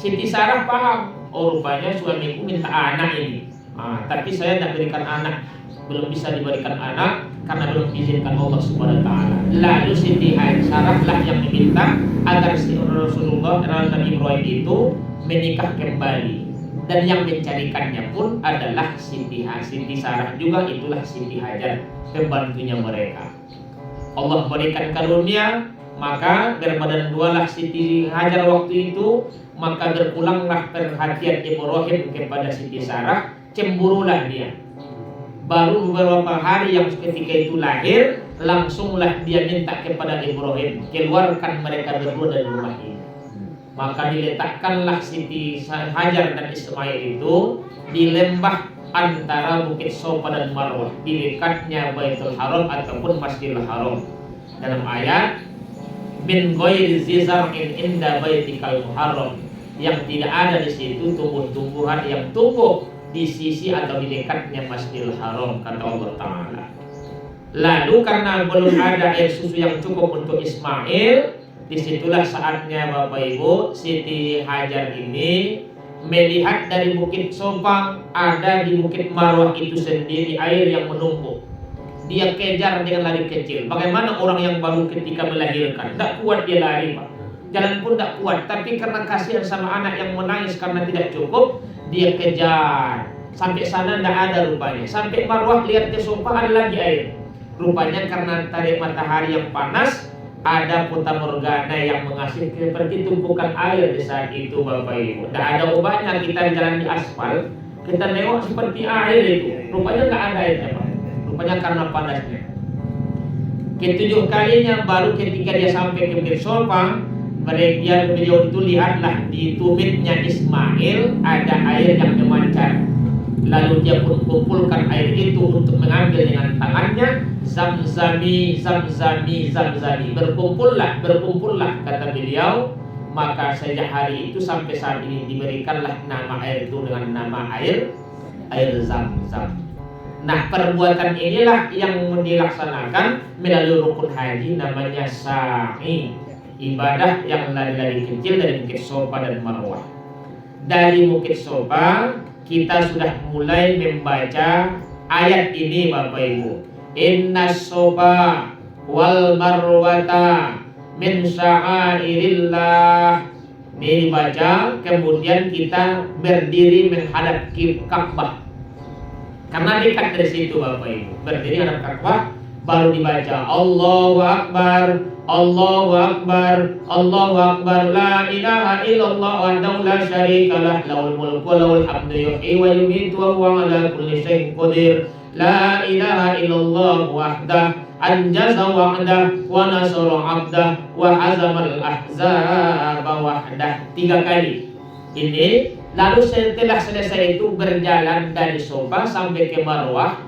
Siti Sarah paham, oh rupanya suamiku minta anak ini. Tapi saya tidak berikan anak, belum bisa diberikan anak karena belum diizinkan Allah Subhanahu wa taala. Lalu Siti Sarah lah yang meminta agar Rasulullah Nabi Ibrahim itu menikah kembali. Dan yang mencarikannya pun adalah Siti Sarah juga, itulah Siti Hajar, pembantunya mereka. Allah berikan karunia, maka berbadan dualah Siti Hajar waktu itu, maka berpulanglah perhatian Ibrahim kepada Siti Sarah, cemburulah dia. Baru beberapa hari yang ketika itu lahir, langsunglah dia minta kepada Ibrahim, keluarkan mereka berdua dari rumah ini. Maka diletakkanlah Siti Hajar dan Ismail itu di lembah antara Bukit Sofa dan Marwah, di dekatnya Baitul Haram ataupun Masjidil Haram. Dalam ayat min ghairi zizar'in inda baitikal muharram, yang tidak ada di situ tumbuh-tumbuhan yang tumbuh di sisi atau di dekatnya Masjidil Haram, kata Allah Ta'ala. Lalu karena belum ada air susu yang cukup untuk Ismail, disitulah saatnya Bapak Ibu Siti Hajar ini melihat dari Bukit Sofa ada di Bukit Marwah itu sendiri air yang menumpuk. Dia kejar dengan lari kecil. Bagaimana orang yang baru ketika melahirkan, tidak kuat dia lari, Pak. Jalan pun tidak kuat, tapi karena kasihan sama anak yang menangis karena tidak cukup, dia kejar. Sampai sana tidak ada rupanya. Sampai Marwah lihat ke Sofa ada lagi air. Rupanya karena tarik matahari yang panas, ada fatamorgana yang menghasilkan seperti tumpukan air di saat itu Bapak Ibu. Tidak ada ubahnya kita jalan di aspal, kita nengok seperti air itu. Rupanya nggak ada airnya Pak. Rupanya karena panasnya. Ketujuh kalinya baru ketika dia sampai ke Bukit Sopa, beliau itu lihatlah di tumitnya Ismail ada air yang memancar. Lalu dia pun kumpulkan air itu untuk mengambil dengan tangannya. Zamzami, zamzami, zamzami. Berkumpullah kata beliau. Maka sejak hari itu sampai saat ini diberikanlah nama air itu dengan nama air Zam-Zam. Nah, perbuatan inilah yang dilaksanakan melalui rukun haji namanya sa'i. Ibadah yang lari-lari kecil dari Bukit Sopa dan Marwah. Dari Bukit Sopa kita sudah mulai membaca ayat ini Bapak Ibu. Innas Sopa wal Marwata min sya'airillah. Ini dibaca, kemudian kita berdiri menghadap Ka'bah. Karena dekat dari situ Bapak Ibu. Berdiri menghadap Ka'bah, baru dibaca Allahu Akbar, Allahu Akbar, Allahu Akbar, la ilaha illallah wahdahu la syarikalah, lahul mulku wa lahul hamdu yuhyi wa yumiitu wa huwa ala kulli syai'in qadir. La ilaha illallah wahdah anjaza wa'dah wa nasara 'abdah wa hazamal ahzaba wahdah. 3 kali. Ini lalu setelah selesai itu berjalan dari Sofa sampai ke Marwah.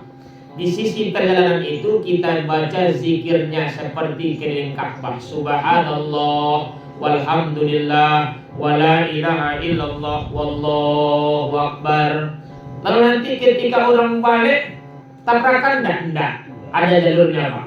Di sisi perjalanan itu kita baca zikirnya seperti keliling Ka'bah. Subhanallah walhamdulillah wala ilaha illallah wallahu akbar. Lalu nanti ketika orang balik tabrakan enggak? Ada jalurnya Pak.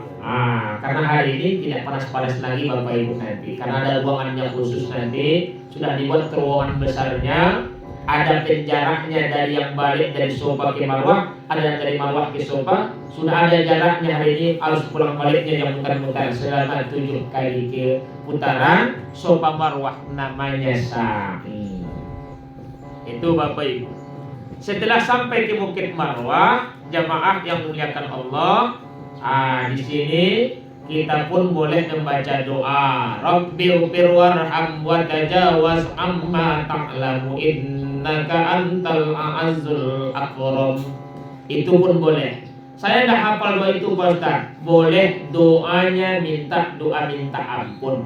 Karena hari ini tidak panas-panas lagi Bapak Ibu nanti. Karena ada ruangannya khusus nanti. Sudah dibuat terowongan besarnya. Ada penjaraknya dari yang balik dari Sofa ke Marwah, ada yang dari Marwah ke Sofa. Sudah ada jaraknya hari ini, harus pulang baliknya yang mutar-mutar selama 7 kali ke putaran Sofa Marwah, namanya sa'i. Itu Bapak Ibu. Setelah sampai ke Bukit Marwah, jamaah yang muliakan Allah, di sini kita pun boleh membaca doa. Rabbighfir warham wa tajawaz amma ta'lamu innaka antal a'azzul akram. Itu pun boleh. Saya dah hafal doa itu Pak Ustaz. Boleh doanya minta ampun.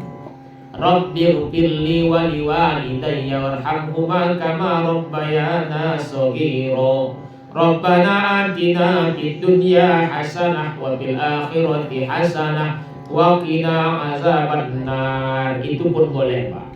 Rabbighfirli wa liwalidayya warhamhuma kama rabbayana shaghira. Rabbana atina fid dunya hasanah wa fil akhirati hasanah wa qina azabannar. Itu pun boleh Pak.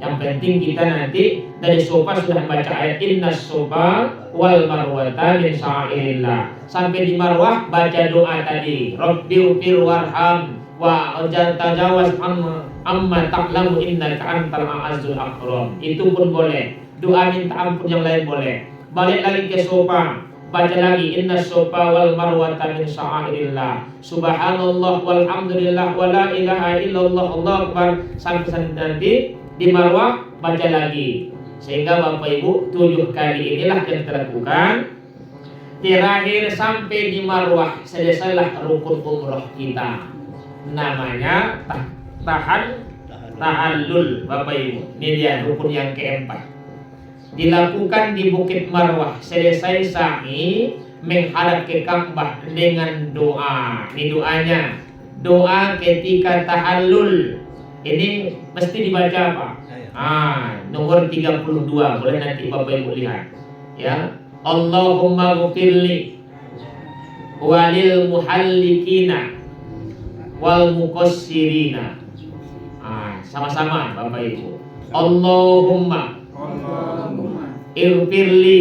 Yang penting kita nanti dari Sofa sudah baca ayat Innas Sofa wal Marwata min sya'airillah. Sampai di Marwah baca doa tadi. Rabbighfir warham wa tajawaz amma ta'lamu innaka antal a'azzul akram. Itu pun boleh. Doa minta ampun yang lain boleh. Balik lagi ke Sofa, baca lagi Innas Sofa wal Marwata min sya'airillah. Subhanallah walhamdulillah wa la ilaha illallah Allahu akbar. Sampai nanti di Marwah baca lagi. Sehingga Bapak Ibu 7 kali inilah yang kita lakukan. Terakhir sampai di Marwah selesailah rukun umroh kita. Namanya tahallul Bapak Ibu. Ini dia rukun yang keempat. Dilakukan di Bukit Marwah. Selesai sa'i menghadap ke Ka'bah dengan doa. Ini doanya. Doa ketika tahallul. Ini mesti dibaca Pak. Nomor 32. Boleh nanti Bapak Ibu lihat. Ya. Allahumma ghfirli walil muhallikina wal muqassirina. Sama-sama Bapak Ibu. Allahumma ighfirli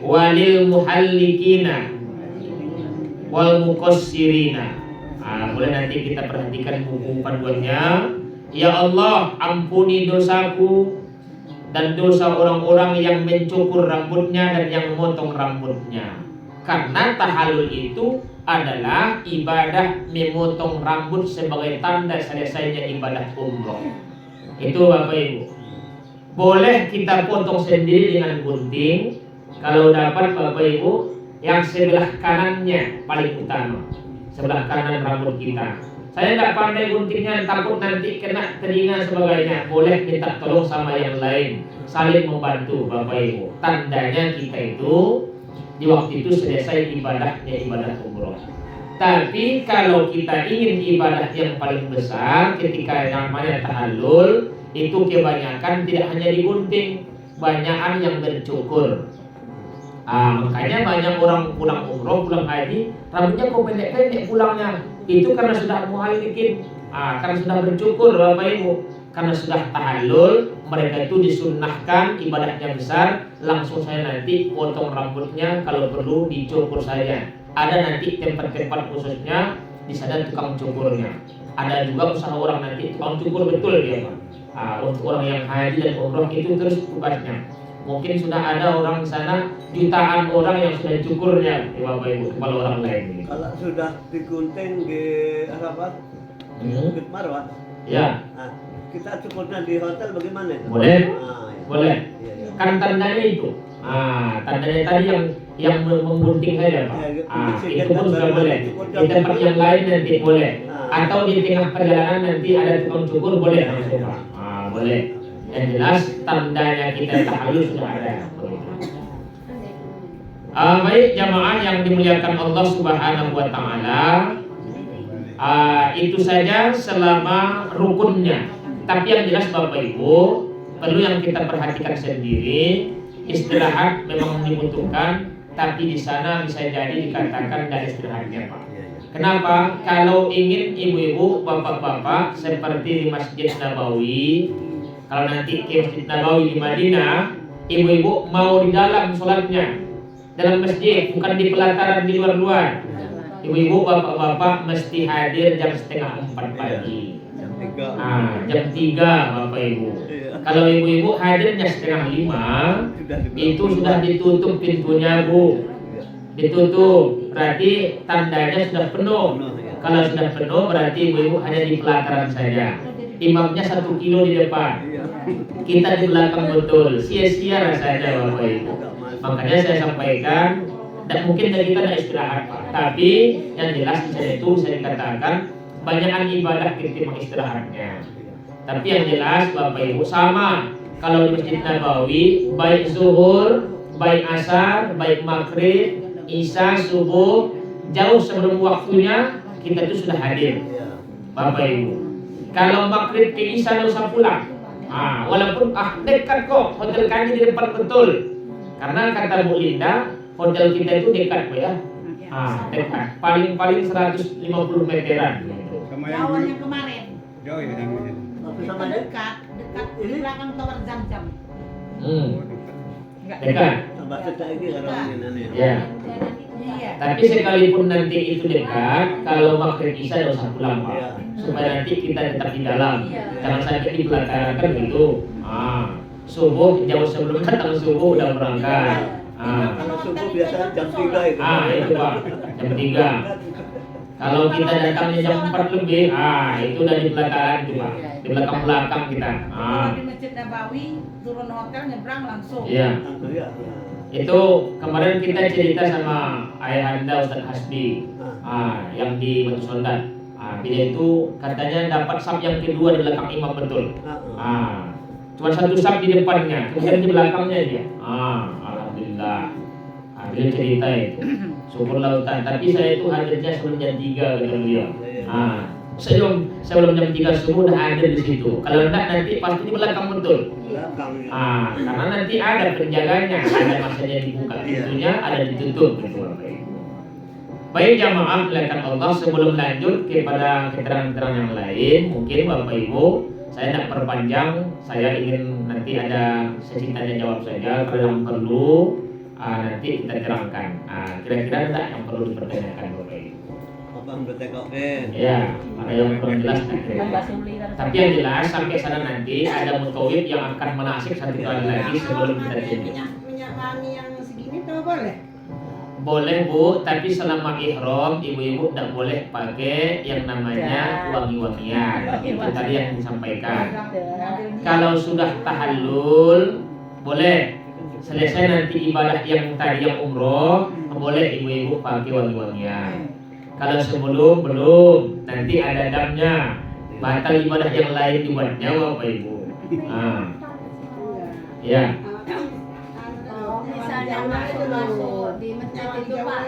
walil muhallikina wal muqassirina. Boleh nanti kita perhatikan buku panduannya. Ya Allah, ampuni dosaku dan dosa orang-orang yang mencukur rambutnya dan yang memotong rambutnya. Karena tahallul itu adalah ibadah memotong rambut sebagai tanda selesainya ibadah umroh. Itu Bapak Ibu. Boleh kita potong sendiri dengan gunting. Kalau dapat Bapak Ibu, yang sebelah kanannya paling utama. Sebelah kanan rambut kita. Saya nggak pandai guntingnya, takut nanti kena telinga sebagainya. Boleh minta tolong sama yang lain, saling membantu Bapak Ibu. Tandanya kita itu di waktu itu selesai ibadahnya ibadah umroh. Tapi kalau kita ingin ibadah yang paling besar ketika namanya tahallul, itu kebanyakan tidak hanya digunting, banyakan yang bercukur. Makanya banyak orang pulang umroh, pulang haji, rambutnya kok pendek-pendek pulangnya. Itu karena sudah muhalikin, karena sudah bercukur Bapak Ibu. Karena sudah tahallul, mereka itu disunnahkan ibadahnya besar. Langsung saya nanti potong rambutnya, kalau perlu dicukur saja. Ada nanti tempat-tempat khususnya, di sana tukang cukurnya. Ada juga usaha orang nanti tukang cukur betul dia Pak. Untuk orang yang haji dan umroh itu terus tugasnya. Mungkin sudah ada orang di sana jutaan orang yang sudah cukurnya, Bapak Ibu, kepala orang lain.
Kalau sudah digunting di apa? Bukit Marwah.
Ya.
Nah, kita cukurnya di hotel bagaimana itu?
Boleh.
Ah, ya.
Boleh.
Iya, iya.
Kan tandanya itu. Tandanya tadi yang menggunting saja Pak. Itu pun sudah boleh. Di tempat yang lain nanti boleh. Atau di tengah perjalanan nanti ada tukang cukur boleh langsung Pak. Boleh. Yang jelas tandanya kita tahallul sudah ada. Baik jamaah yang dimuliakan Allah Subhanahu wa taala. Itu saja selama rukunnya. Tapi yang jelas Bapak Ibu, perlu yang kita perhatikan sendiri, istirahat memang dibutuhkan, tapi di sana bisa jadi dikatakan dari istirahatnya Pak. Kenapa? Kalau ingin ibu-ibu, bapak-bapak seperti di Masjid Nabawi, kalau nanti ke Masjid Nabawi di Madinah, ibu-ibu mau di dalam sholatnya, dalam masjid, bukan di pelataran di luar-luar. Ibu-ibu, bapak-bapak mesti hadir jam 3:30 pagi. Jam 3 Bapak Ibu. Kalau ibu-ibu hadirnya 4:30, itu sudah ditutup pintunya Bu. Ditutup, berarti tandanya sudah penuh. Kalau sudah penuh berarti ibu-ibu hanya di pelataran saja. Imamnya 1 kilo di depan, kita di belakang betul, sia-sia rasanya Bapak Ibu. Makanya saya sampaikan, dan mungkin dari kita tidak istirahat Pak. Tapi yang jelas di sana itu saya dikatakan banyakan ibadah ketimbang istirahatnya. Tapi yang jelas Bapak Ibu sama, kalau di Masjid Nabawi baik zuhur, baik asar, baik maghrib, isya, subuh, jauh sebelum waktunya kita itu sudah hadir Bapak Ibu. Kalau maghrib ke isya nggak usah pulang. Walaupun dekat kok, hotel kami di depan betul. Karena kata Bu Linda, hotel kita itu dekat Pak ya. Dekat. Paling-paling 150 meteran.
Jauh yang kemarin.
Jauh ya sama itu.
Sama
Itu dekat di belakang tower Zam-Zam.
Dekat.
Tambah cetak lagi kalau ini.
Ya.
Iya.
Tapi sekalipun nanti itu dekat, kalau maghrib isya nggak usah pulang Pak. Supaya nanti kita tetap di dalam. Jangan sampai di belakang kan gitu. Subuh jauh sebelum datang subuh udah berangkat.
Kalau subuh biasa jam 3 itu.
Itu Pak, jam 3. Kalau kita datangnya jam 4 lebih, itu udah di belakang itu Pak. Di belakang kita.
Kalau di Masjid Nabawi turun hotel nyebrang langsung.
Iya. Itu kemarin kita cerita sama ayahanda Ustadz Hasbi, yang di Batu Sondan. Dia itu katanya dapat saf yang kedua di belakang imam betul. Cuma 1 saf di depannya, kemudian di belakangnya dia. Alhamdulillah. Dia cerita itu. Syukurlah Ustaz. Tapi saya itu hadirnya sebelum jam 3 kata beliau. Sebelum jam 3 subuh udah ada di situ. Kalau enggak nanti pasti di belakang betul. Karena nanti ada penjaganya, ada masanya dibuka pintunya, ada ditutup gitu. Baik jamaah melakukan Allah, sebelum lanjut kepada keterangan-keterangan yang lain, mungkin Bapak Ibu saya tidak perpanjang, saya ingin nanti ada sesi tanya jawab saja. Kalau yang perlu nanti kita terangkan. Kira-kira ada yang perlu dipertanyakan Bapak Ibu?
Abang bertekokin.
Ya, ada yang kurang jelas tapi yang jelas sampai sana nanti ada mutawib yang akan menasik 1 kali lagi sebelum kita tunjuk.
Minyak wangi yang segini tuh boleh?
Boleh Bu, tapi selama ihram ibu-ibu tidak boleh pakai yang namanya wangi-wangian. Itu tadi yang disampaikan. Kalau sudah tahallul boleh. Selesai nanti ibadah yang tadi yang umroh boleh ibu-ibu pakai wangi-wangian. Kalau sebelum belum, nanti ada damnya. Batal ibadah yang lain dibuatnya Bapak Ibu. Ya.
Kalau misalnya masuk di masjid itu Pak,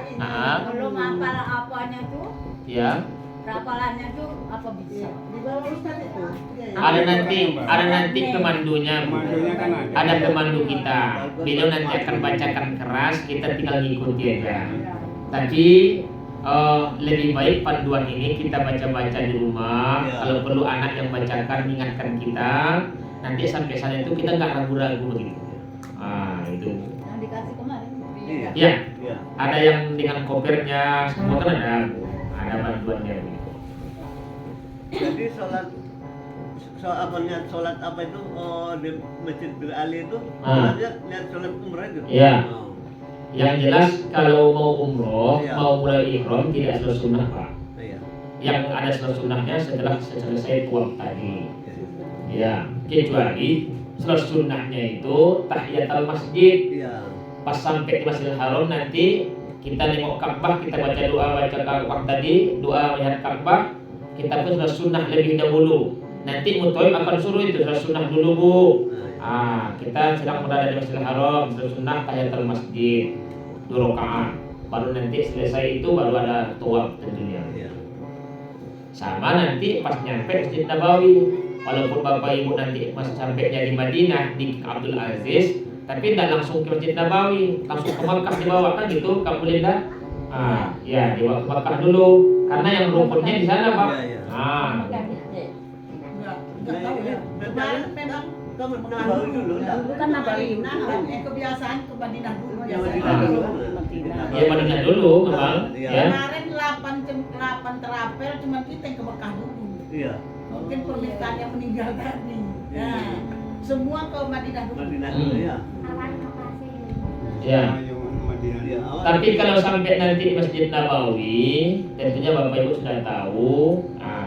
belum hafal apanya tuh,
Ya.
hafalannya tuh apa bisa?
Di bawah Ustaz itu.
Ada nanti pemandunya, Bu.
Pemandunya kan ada.
Ada pemandu kita. Beliau nanti akan bacakan keras, kita tinggal ngikuti aja. Tapi lebih baik panduan ini kita baca-baca di rumah. Kalau perlu anak yang bacakan, mengingatkan kita. Nanti sampai sana itu kita nggak ragu-ragu begitu. Itu.
Yang dikasih kemarin.
Iya.
Ya,
Iya.
ada yang dengan kopernya, semua kan ada bantuannya begitu.
Jadi sholat apa itu di Masjid Bil Ali itu sholatnya lihat sholat umrah itu.
Iya.
Oh.
Yang jelas kalau mau umroh,
Iya.
mau mulai ihram tidak selalu sunnah Pak.
Iya.
Yang ada selalu sunnahnya setelah selesai tawaf tadi. Ya, kecuali selalu sunnahnya itu tahiyatul masjid.
Iya.
Pas sampai di Masjidil Haram nanti kita nengok Ka'bah, kita baca doa Ka'bah tadi, doa melihat Ka'bah, kita pun sudah sunnah lebih dahulu. Nanti Mutoib akan suruh itu sudah sunnah dulu Bu. Kita sedang berada di Masjidil Haram, sudah sunnah tahiyatul masjid 2 rakaat. Baru nanti selesai itu baru ada tawaf tentunya.
Iya.
Sama nanti pas nyampe Masjid Nabawi, walaupun Bapak Ibu nanti masih sampainya di Madinah di Abdul Aziz, tapi tidak langsung ke Masjid Nabawi, langsung ke Makkah dibawa kan gitu, Kak Linda? Ya dibawa ke Makkah dulu, karena yang rukunnya di sana Pak.
Iya, iya.
Enggak tahu ya. Kemarin memang
Kamu Nabawi dulu enggak?
Dulu kan Nabawi.
kebiasaan ke Madinah dulu
Ya,
biasanya.
Madinah dulu.
Ya Madinah dulu memang,
Iya.
ya.
Kemarin 8 terapel cuma kita yang ke Mekah dulu.
Iya.
Mungkin permintaan yang meninggal tadi. Nah, semua ke Madinah dulu.
Madinah dulu ya.
Ya.
Ayo, Madinah.
Iya. awal.
Tapi kalau sampai nanti di Masjid Nabawi, tentunya Bapak Ibu sudah tahu,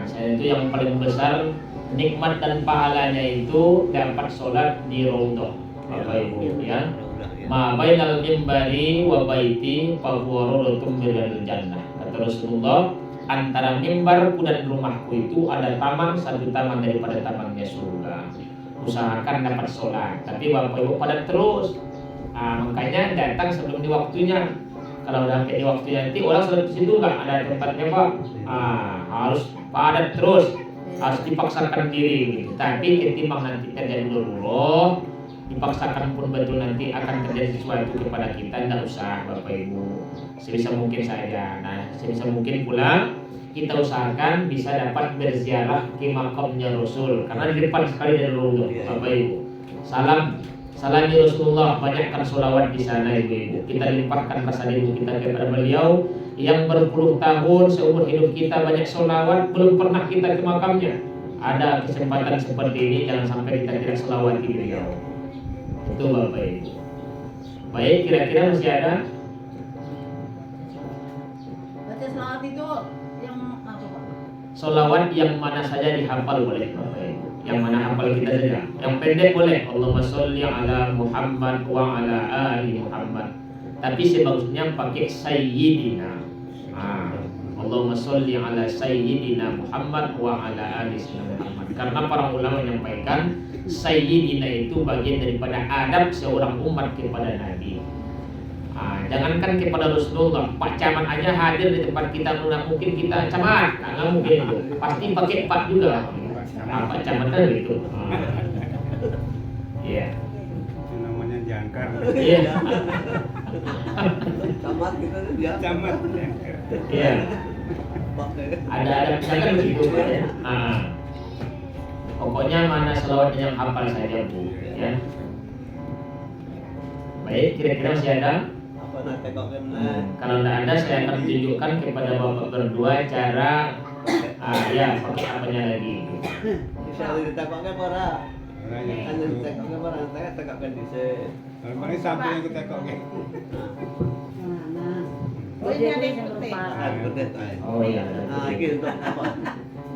saya itu yang paling besar nikmat dan pahalanya itu dapat sholat di Raudhah Bapak Ibu ya. Ma bainal mimbari wa baiti fa huwa rawdatun min jannah. Kata Rasulullah, antara mimbarku dan rumahku itu ada taman, satu taman daripada tamannya surga. Usahakan dapat sholat. Tapi Bapak Ibu padat terus. Makanya datang sebelum di waktunya. Kalau udah sampai di waktunya nanti orang sholat di situ nggak ada tempatnya Pak. Harus padat terus. Harus dipaksakan diri gitu. Tapi ketimbang nanti terjadi darurat, dipaksakan pun betul nanti akan terjadi sesuatu kepada kita, tidak usah Bapak Ibu, sebisa mungkin saja. Nah, sebisa mungkin pula kita usahakan bisa dapat berziarah ke makamnya Rasul, karena di depan sekali dari Raudhah Bapak Ibu. Salami Rasulullah, banyakkan sholawat di sana Ibu. Kita limpahkan rasa rindu kita kepada beliau yang berpuluh tahun seumur hidup kita banyak sholawat, belum pernah kita ke makamnya. Ada kesempatan seperti ini, jangan sampai kita tidak sholawati beliau. Itu Bapak Ibu. Baik, kira-kira masih ada?
Baca selawat itu yang apa Pak?
Sholawat yang mana saja dihafal boleh Bapak Ibu. Yang mana hafal kita saja. Yang pendek boleh. Allahumma sholli ala Muhammad wa ala ali Muhammad. Tapi sebagusnya pakai sayyidina. Allahumma sholli ala sayyidina Muhammad wa ala ali Muhammad. Karena para ulama menyampaikan sayyidina itu bagian daripada adab seorang umat kepada Nabi. Jangankan kepada Rasulullah, Pak Camat aja hadir di tempat kita, mungkin kita camat, nggak mungkin itu. Pasti pakai Pak juga. Pak Camat kan gitu. Iya.
Itu namanya jangkar.
Iya.
Camat gitu dia.
Camat jangkar.
Iya.
Pakai.
Ada misalkan begitu ya. Pokoknya mana selawat yang hafal saja Bu. Ya. Baik, kira-kira masih ada?
Apa nanti kok
Kalau tidak ada, saya akan tunjukkan kepada Bapak berdua cara ya pakai apanya lagi.
bisa ditekoknya para.
Orang yang
Hanya
itu.
ditekoknya para, saya tekokkan di sini.
Kalau paling sampai yang kita kok kayak.
Oh, ini ada yang penting.
Ah, gede tay.
Oh iya.
Nah, ini untuk apa?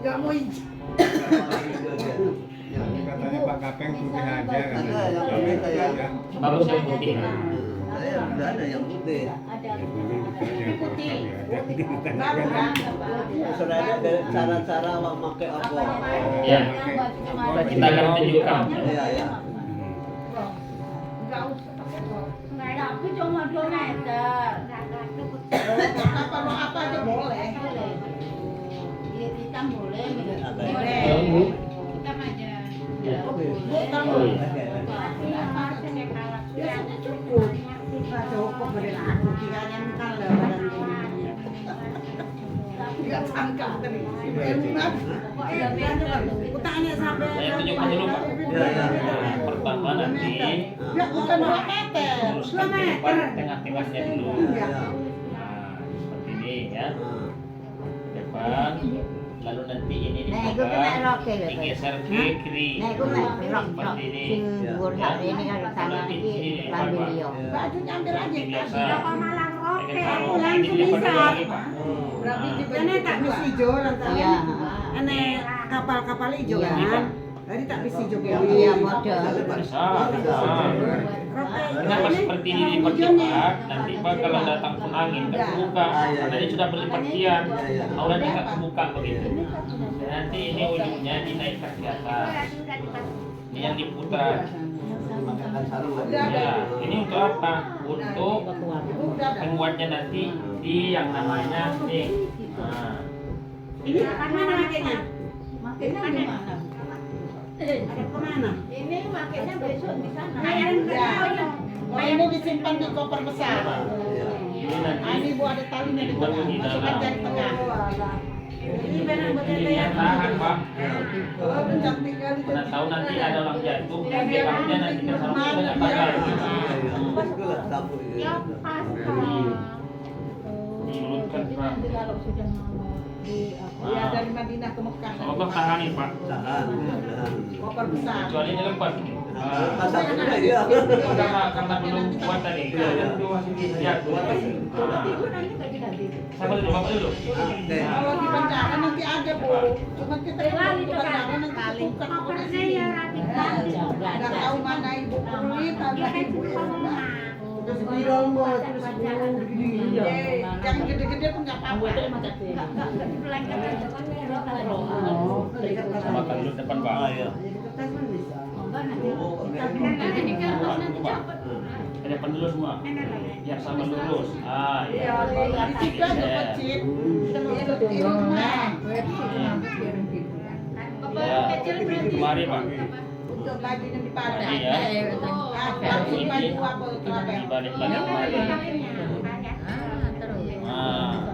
Enggak mau izin.
Nanti katanya Pak Kapeng putih aja kan.
Ada yang putih kayak.
Bagus yang putih.
Saya udah ada yang putih.
Ada.
Yang kuning
Ikuti. Baru kan?
Sudah ada cara-cara awak make apa?
Ya, kita akan tunjukkan.
Iya, ya.
Enggak usah.
Tapi cuma 2 meter.
Kalau apa aja boleh.
Iya, kita boleh.
Boleh.
Kita aja.
Ya.
Bu, kalau
Oh, iya.
biasanya cukup. Nggak cukup beneran aku kiranya kan lah badan ini. Nggak sangka tadi. Enak. Aku tanya sampai.
Saya tunjukkan dulu, Pak. Nah, pertama nanti
Ya bukan 2 meter. 2
luruskan ke
meter.
depan tengah-tengahnya dulu.
Iya.
Nah, seperti ini ya. Depan, lalu nanti ini
Nah, aku kena
dibuka,
rok ya, Pak.
digeser ke kiri.
Nah, aku mek rok
Seperti ini.
sing dhuwur hari ini kan sama
Nanti
iki
ini
lambe
Pak.
liya.
Bajunya ambil aja.
Ini biasa.
Kalau malah
Pakai
oke.
sarung.
Langsung
Ini dilipat
bisa.
dulu lagi, Pak.
Berarti
Nah,
jepitnya tak bisa hijau lantaran.
Iya.
Aneh kapal-kapal hijau
Iya.
kan. Tadi tak bisa hijau
Iya, model.
bisa. Kenapa seperti ini dilipat cepat? Nanti Pak kalau datang pun angin kan kebuka. Karena ini sudah berlipat kian. Auranya nggak kebuka begitu. Dan nanti ini ujungnya dinaikkan ke atas. Ini yang diputar.
Makakan sarung lagi.
Ya, ini untuk apa? Untuk penguatnya nanti di yang namanya nih. Nah,
Ini mana makanya?
Makanya di mana?
Ada kemana?
Ini makanya besok di sana.
Oh, ini disimpan di koper besar.
Iya.
ini nanti
Ini bu ada talinya di
dibuat
tengah.
di
Masukkan
dalam.
dari tengah. Ini benar benar
Ini yang tahan, Pak.
Oh, cantik kali.
Mana tahu nanti ada orang jatuh, belakangnya nanti ke sarungnya banyak pagar.
Itulah sapu itu.
Ya pas.
Diluruskan, Pak.
Kalau sudah mau di
Ya dari Madinah ke Mekah.
Allah tahan nih, Pak.
Tahan.
Koper besar.
Kecuali ini lepas ini.
Pasang juga dia.
Karena belum kuat tadi. Jatuh. Sama dulu, Bapak dulu.
Oke.
Kalau di bandara nanti ada bu. Cuma kita kalau di bandara nanti bukan aku di sini. Nggak tahu mana ibu kulit, mana ibu yang enggak. Terus bidol bu, terus begini. Jangan gede-gede pun nggak apa-apa.
Sama kan dulu depan, Pak.
Ah, iya.
Ke depan dulu semua. Biar sama lurus. Ah,
Iya,
iya.
di situ aja kecil. Di rumah.
Mari, Pak.
Untuk bajunya dipakai.
Tadi ya.
Pakai baju apa kelapa?
Dibalik-balik kemari. Ah,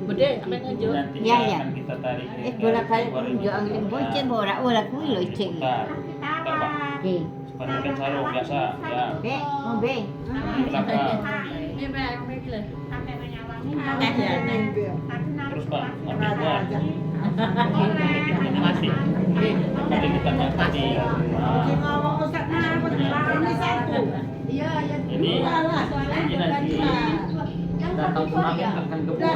Gede sampe ngejo.
nanti
Iya, iya.
akan kita tarik.
Bolak-balik yo angin bonceng borak-borak kuwi lho, Cik.
Bentar. Bentar, Pak.
Oke.
Seperti ikan sarung biasa. Ya.
Be, ngombe.
Belakang. Terus, Pak. Nanti buat. Mati. Seperti kita yang tadi. Ah,
Si ngomong Ustaz ini satu.
ini nanti datang tsunami akan kebuka.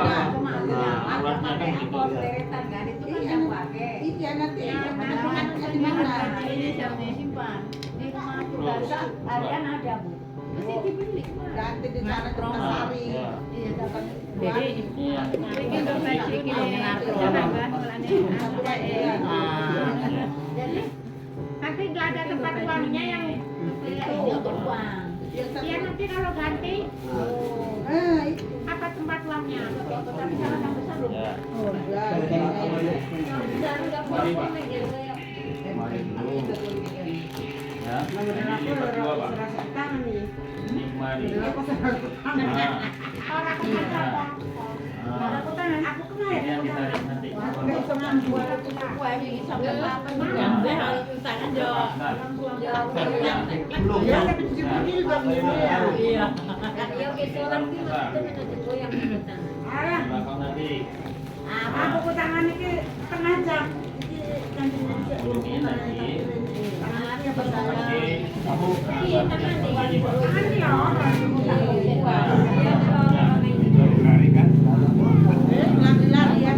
Nah, uratnya kan gitu.
Iya nanti tempatnya di mana? Nanti di sana ke Sari.
Ya. Iya.
Tapi nggak ada tempat uangnya yang ya nanti kalau ganti apa tempat uangnya? Tapi kalau yang besar belum.
Ya.
Mari
Pak. Mari dulu. Ya. Ini dilipat dua, Pak. Ini kemari. Nah.
Orang kemana?
Nah.
Aku kemarin.
Ini yang ditarik nanti. Belakang nanti.
Aku ke tangan ini setengah jam.
Ini nanti.
Tangannya besar.
Nanti kamu begini, Pak.
Lari kan?
Lari-lari ya.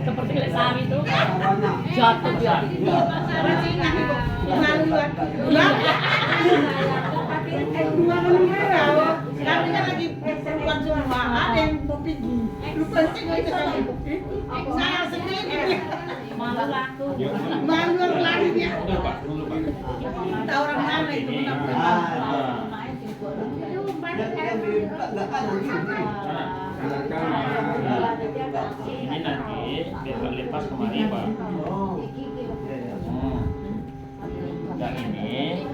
Seperti lesari itu. Jatuh dia.
Kemaluan. Dua menit. Kami kan lagi perempuan semua, ada yang mau pergi. Lu penting kita kan. Saya sendiri.
Malu aku.
Malu lagi dia.
Tunggu Pak, tunggu Pak.
Kita orang mana itu
Ini. Ini nanti biar lepas kemari Pak. Dan ini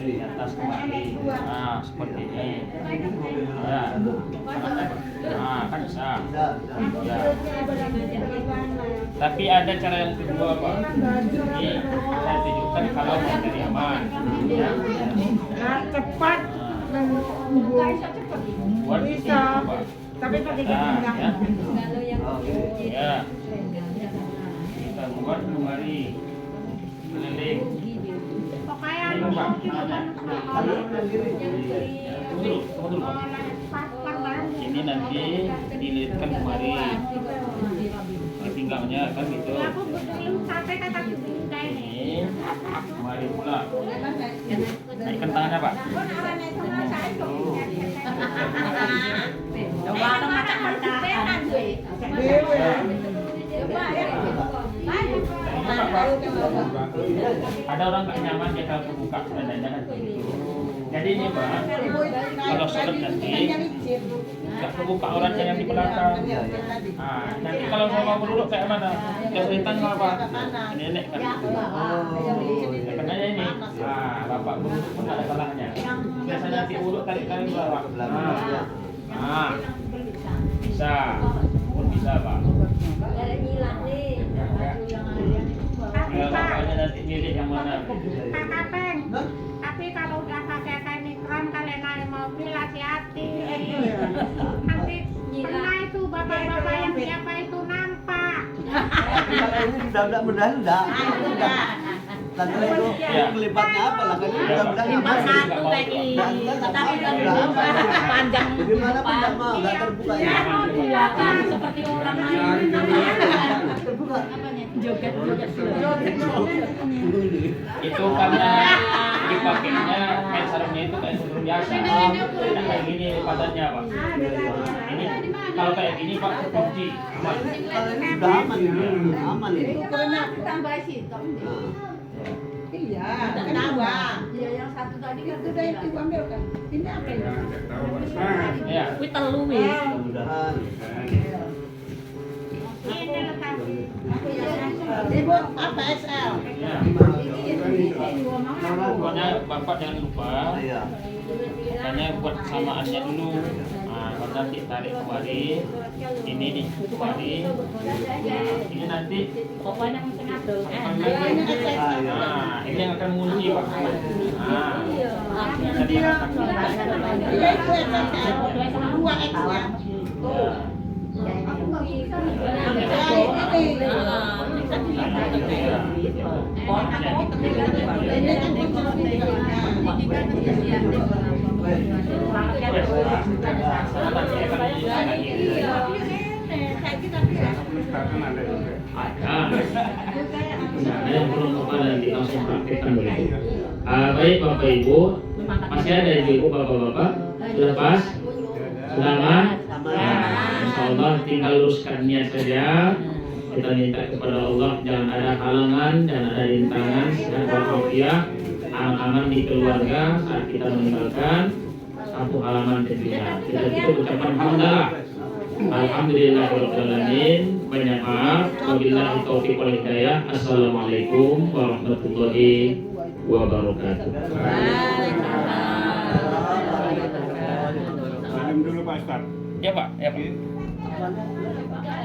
di atas kemari. Nah, seperti ini. Ya. Nah, kan bisa. Ya. Tapi ada cara yang kedua Pak. Ini saya tunjukkan kalau mau dari aman. Ya.
Cepat dan
Buat di
bisa.
situ, Pak.
Tapi pakai
Nah,
pinggang.
ya. Kita buat kemari keliling.
Pokoknya
Ini Pak. Tunggu dulu Pak. Ini nanti dililitkan kemari pinggangnya kan gitu.
aku belum sampai kata
Ini kemari pula. Naikkan tangannya Pak.
coba dong macam-macam.
Ada orang nggak nyaman dia kalau kebuka badannya kan begitu. Jadi ini Pak, kalau sholat nanti nggak kebuka orangnya yang di belakang. Nah, nanti kalau saya mau duduk kayak mana? Kayak setan apa? Ini nenek kan. Nenek aja ini. Nah, bapak duduk pun nggak ada salahnya. Biasanya nanti duduk tarik kali bawah. Nah, bisa, pun bisa Pak. Kalau bapaknya nanti milih yang mana?
Pak Kapeng, tapi kalau udah pakai kain ikram kalian naik mobil hati-hati. Nanti pernah itu bapak-bapak yang siapa itu nampak.
Tapi kalau ini sudah mudah enggak. Dan kalau itu kelipatnya apa lah kalau mudah-mudahan
Lipat satu lagi. Tapi panjang
bagaimana pun enggak mau enggak terbuka ya.
Seperti orang lain.
Terbuka.
joget-joget.
Itu karena dipakainya kain sarungnya itu kain sarung biasa. Tidak kayak gini padannya Pak. Ini kalau kayak gini Pak kunci aman.
Kalau ini sudah aman ini. Aman ini.
Tambah situ.
Iya, kedua.
Iya yang satu tadi kan
Itu udah itu ambil kan. Ini apa ini?
Ya.
Kuwi telu wis.
Mudah-mudahan.
ini letak.
Ibu apa XL?
Ya. Pokoknya Bapak jangan lupa.
Iya.
Makanya buat samaannya dulu. Nah, kalau nanti tarik kemari, ini nih kemari. Ini nanti
Pokoknya mungkin adol.
nah, ini yang akan mengunci Pak. Nah, jadi yang akan
Iya itu XL. Dua XL.
Aku nggak bisa.
ada yang belum lupa nanti langsung praktekkan begitu. Baik Bapak Ibu, masih ada ibu bapak-bapak sudah pas, sudah aman. Insyaallah tinggal luruskan niat saja. Kita minta kepada Allah jangan ada halangan dan ada rintangan sehat walafiat, aman-aman di keluarga saat kita meninggalkan satu halaman tentunya. Kita cukup ucapan hamdalah. Alhamdulillahirobbilalamin. Banyak maaf. Wabillahi taufiq wal hidayah. Assalamualaikum warahmatullahi wabarakatuh.
Salim dulu Pak Ustaz.
Ya Pak, ya Pak.